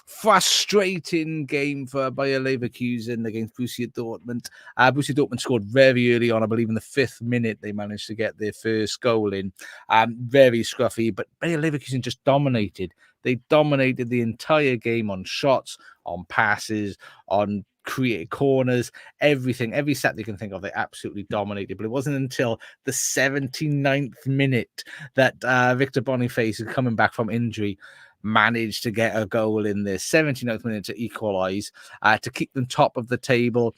frustrating game for Bayer Leverkusen against Borussia Dortmund. Borussia Dortmund scored very early on. I believe in the 5th minute they managed to get their first goal in. Very scruffy, but Bayer Leverkusen just dominated. They dominated the entire game on shots, on passes, on created corners, everything, every set they can think of, they absolutely dominated. But it wasn't until the 79th minute that Victor Boniface, coming back from injury, managed to get a goal in the 79th minute to equalise, to keep them top of the table,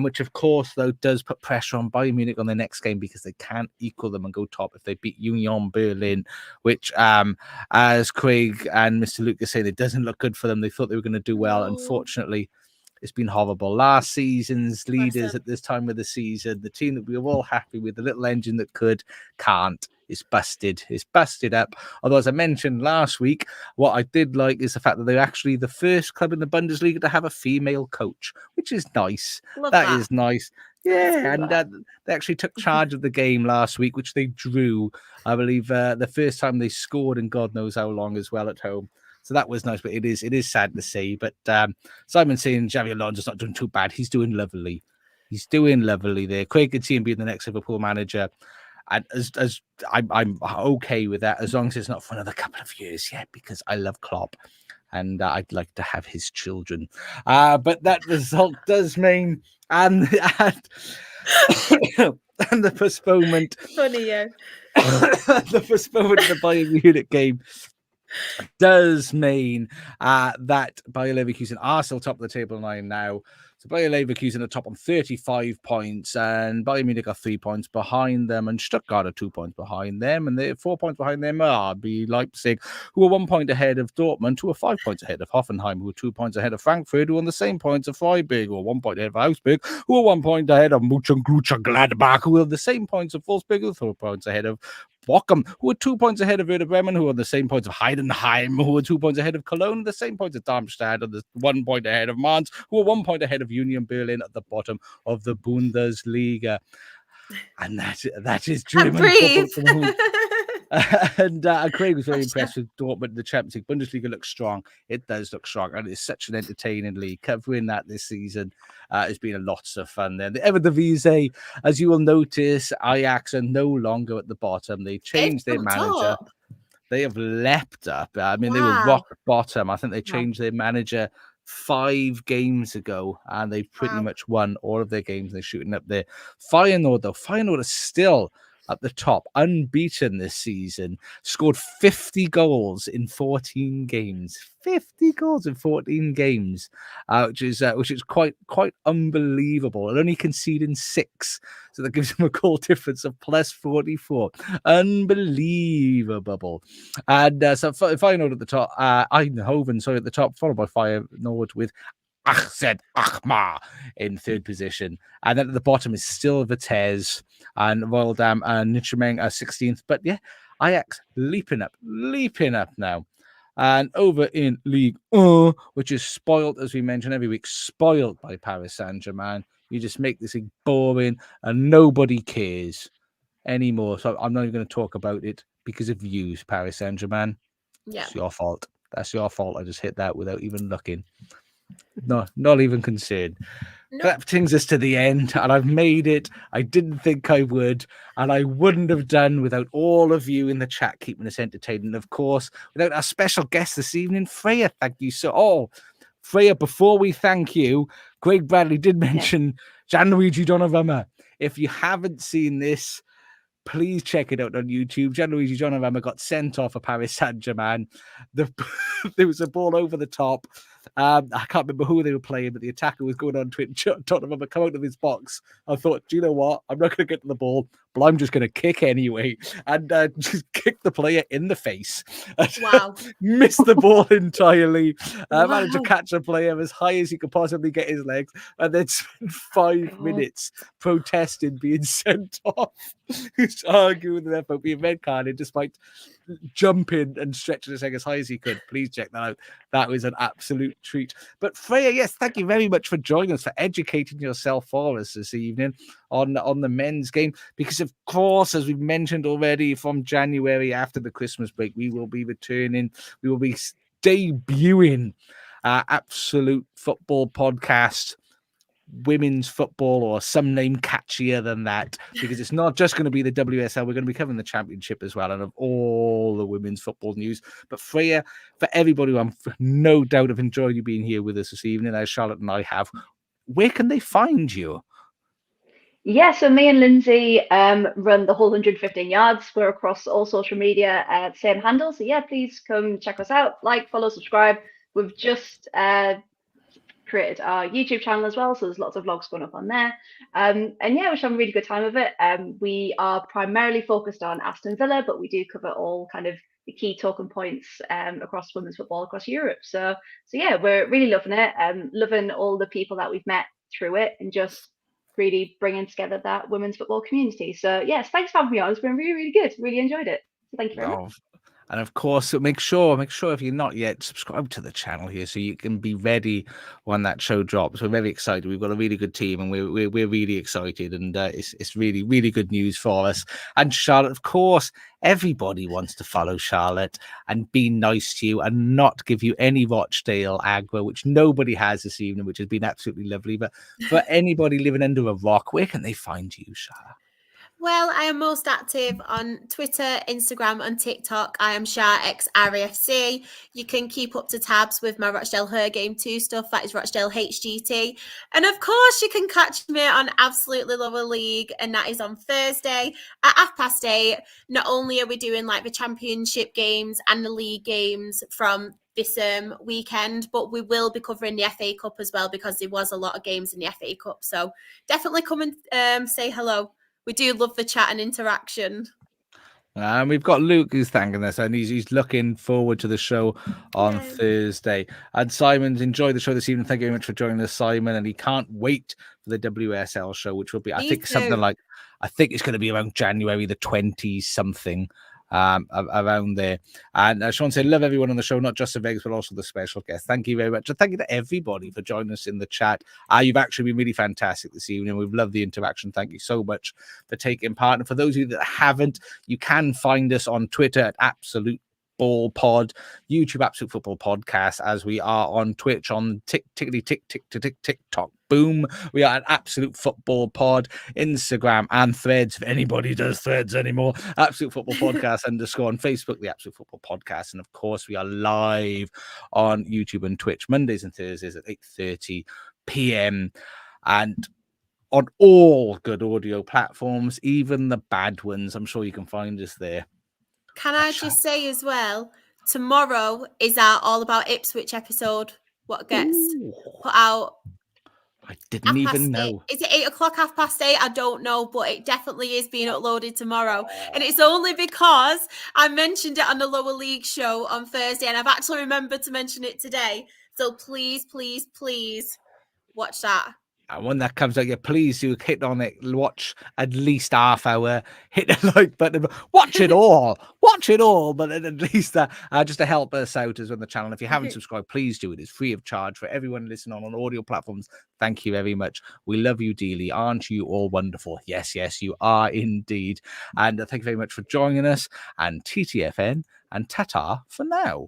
which of course though does put pressure on Bayern Munich on the next game, because they can't equal them and go top if they beat Union Berlin, which as Craig and Mr. Lucas say, it doesn't look good for them. They thought they were going to do well. Unfortunately, it's been horrible. Last season's leaders at this time of the season, the team that we were all happy with, the little engine that can't. It's busted. It's busted up. Although, as I mentioned last week, what I did like is the fact that they're actually the first club in the Bundesliga to have a female coach, which is nice. That is nice. Yeah, and they actually took charge of the game last week, which they drew, I believe, the first time they scored in God knows how long as well at home. So that was nice, but it is sad to see. But Simon saying Xavi Alonso's not doing too bad. He's doing lovely. He's doing lovely there. Craig could see him being the next Liverpool manager. And as I'm okay with that, as long as it's not for another couple of years yet, because I love Klopp and I'd like to have his children. But that result does mean and the postponement. Funny, yeah. The postponement of the Bayern Munich game does mean that Bayer Leverkusen are still top of the table 9 now. So Bayer Leverkusen are top on 35 points, and Bayern Munich are 3 points behind them, and Stuttgart are 2 points behind them, and they're 4 points behind them are RB Leipzig, who are 1 point ahead of Dortmund, who are 5 points ahead of Hoffenheim, who are 2 points ahead of Frankfurt, who are on the same points of Freiburg, who are 1 point ahead of Augsburg, who are 1 point ahead of Mönchengladbach, who are the same points of Wolfsburg, who are 4 points ahead of Bochum, who are 2 points ahead of Werder Bremen, who are on the same points of Heidenheim, who are 2 points ahead of Cologne, the same points of Darmstadt, and 1 point ahead of Mainz, who are 1 point ahead of Union Berlin at the bottom of the Bundesliga. And that is German football. And Craig was very impressed with Dortmund. The Champions League Bundesliga looks strong. It does look strong, and it's such an entertaining league. Covering that this season has been a lot of fun there. The Eredivisie, as you will notice, Ajax are no longer at the bottom. They changed their manager. They have leapt up. I mean, they were rock bottom. I think they changed their manager 5 games ago, and they've pretty much won all of their games. They're shooting up there. Feyenoord, though, Feyenoord is still at the top, unbeaten this season, scored 50 goals in 14 games. 50 goals in 14 games, which is quite unbelievable, and only conceding 6. So that gives him a goal difference of plus 44. Unbelievable. And so Feyenoord at the top, Eindhoven, sorry, at the top, followed by Feyenoord with Ahzed Ahmar in 3rd position. And then at the bottom is still Vitesse and Royal and Nijmegen are 16th. But yeah, Ajax leaping up now. And over in Ligue 1, which is spoiled, as we mention every week, spoiled by Paris Saint-Germain. You just make this thing boring and nobody cares anymore. So I'm not even going to talk about it because of you, Paris Saint-Germain. Yeah. It's your fault. That's your fault. I just hit that without even looking. No, not even concerned. Nope. That brings us to the end, and I've made it. I didn't think I would, and I wouldn't have done without all of you in the chat keeping us entertained. And of course, without our special guest this evening, Fraya. Thank you Fraya, before we thank you, Craig Bradley did mention Gianluigi Donnarumma. If you haven't seen this, please check it out on YouTube. Gianluigi Donnarumma got sent off for Paris Saint-Germain. There was a ball over the top. I can't remember who they were playing, but the attacker was going on Twitch. Donnarumma come out of his box. I thought, do you know what? I'm not going to get to the ball, but I'm just going to kick anyway. And just kick the player in the face. Wow. Missed the ball entirely. Managed to catch a player as high as he could possibly get his legs, and then spent 5 minutes protesting being sent off. He's arguing with the ref about being red carded despite jumping and stretching his leg as high as he could. Please check that out. That was an absolute treat. But Fraya, yes, thank you very much for joining us, for educating yourself for us this evening on the men's game. Because of course, as we've mentioned already, from January after the Christmas break, we will be returning. We will be debuting our Absolute Football podcast, women's football, or some name catchier than that, because it's not just going to be the WSL. We're going to be covering the championship as well, and of all the women's football news. But Fraya, for everybody who I'm no doubt have enjoyed you being here with us this evening, as Charlotte and I have, where can they find you? Yeah, so me and Lindsay run the whole 115 yards. We're across all social media at same handle. So yeah, please come check us out. Like, follow, subscribe. We've just created our YouTube channel as well, so there's lots of vlogs going up on there. And yeah, we're having a really good time of it. We are primarily focused on Aston Villa, but we do cover all kind of the key talking points across women's football across Europe. So yeah, we're really loving it. Loving all the people that we've met through it, and just really bringing together that women's football community. So yes, thanks for having me on. It's been really, really good. Really enjoyed it. So thank you very much. And of course, make sure if you're not yet, subscribe to the channel here so you can be ready when that show drops. We're very excited. We've got a really good team, and we're really excited. And it's really, really good news for us. And Charlotte, of course, everybody wants to follow Charlotte and be nice to you and not give you any Rochdale aggro, which nobody has this evening, which has been absolutely lovely. But for anybody living under a rock, where can they find you, Charlotte? Well, I am most active on Twitter, Instagram, and TikTok. I am SharXRFC. You can keep up to tabs with my Rochdale Her Game 2 stuff. That is Rochdale HGT. And of course, you can catch me on Absolutely Love a League, and that is on Thursday at 8:30. Not only are we doing like the championship games and the league games from this weekend, but we will be covering the FA Cup as well, because there was a lot of games in the FA Cup. So definitely come and say hello. We do love the chat and interaction. And we've got Luke who's thanking us, and he's looking forward to the show on Thursday. And Simon's enjoyed the show this evening. Thank you very much for joining us, Simon. And he can't wait for the WSL show, which will be, I think it's going to be around January the 20s something. Around there. And I just want to say, love everyone on the show, not just the Vegas, but also the special guests. Thank you very much. And thank you to everybody for joining us in the chat. You've actually been really fantastic this evening. We've loved the interaction. Thank you so much for taking part. And for those of you that haven't, you can find us on Twitter at Absolute Ball Pod, YouTube Absolute Football Podcast, as we are on Twitch, on TikTok. Boom. We are at Absolute Football Pod, Instagram and Threads, if anybody does Threads anymore. Absolute Football Podcast _ on Facebook, the Absolute Football Podcast. And of course, we are live on YouTube and Twitch Mondays and Thursdays at 8:30 p.m. And on all good audio platforms, even the bad ones. I'm sure you can find us there. Can I just say as well, tomorrow is our All About Ipswich episode. What gets put out? I didn't even know. Is it 8 o'clock, 8:30? I don't know, but it definitely is being uploaded tomorrow. And it's only because I mentioned it on the Lower League show on Thursday, and I've actually remembered to mention it today. So please, please, please watch that. And when that comes out, yeah, please do hit on it. Watch at least half hour. Hit the like button. Watch it all. Watch it all. But at least just to help us out as on the channel. If you haven't subscribed, please do it. It's free of charge for everyone listening on audio platforms. Thank you very much. We love you dearly. Aren't you all wonderful? Yes, yes, you are indeed. And thank you very much for joining us. And TTFN and Tata for now.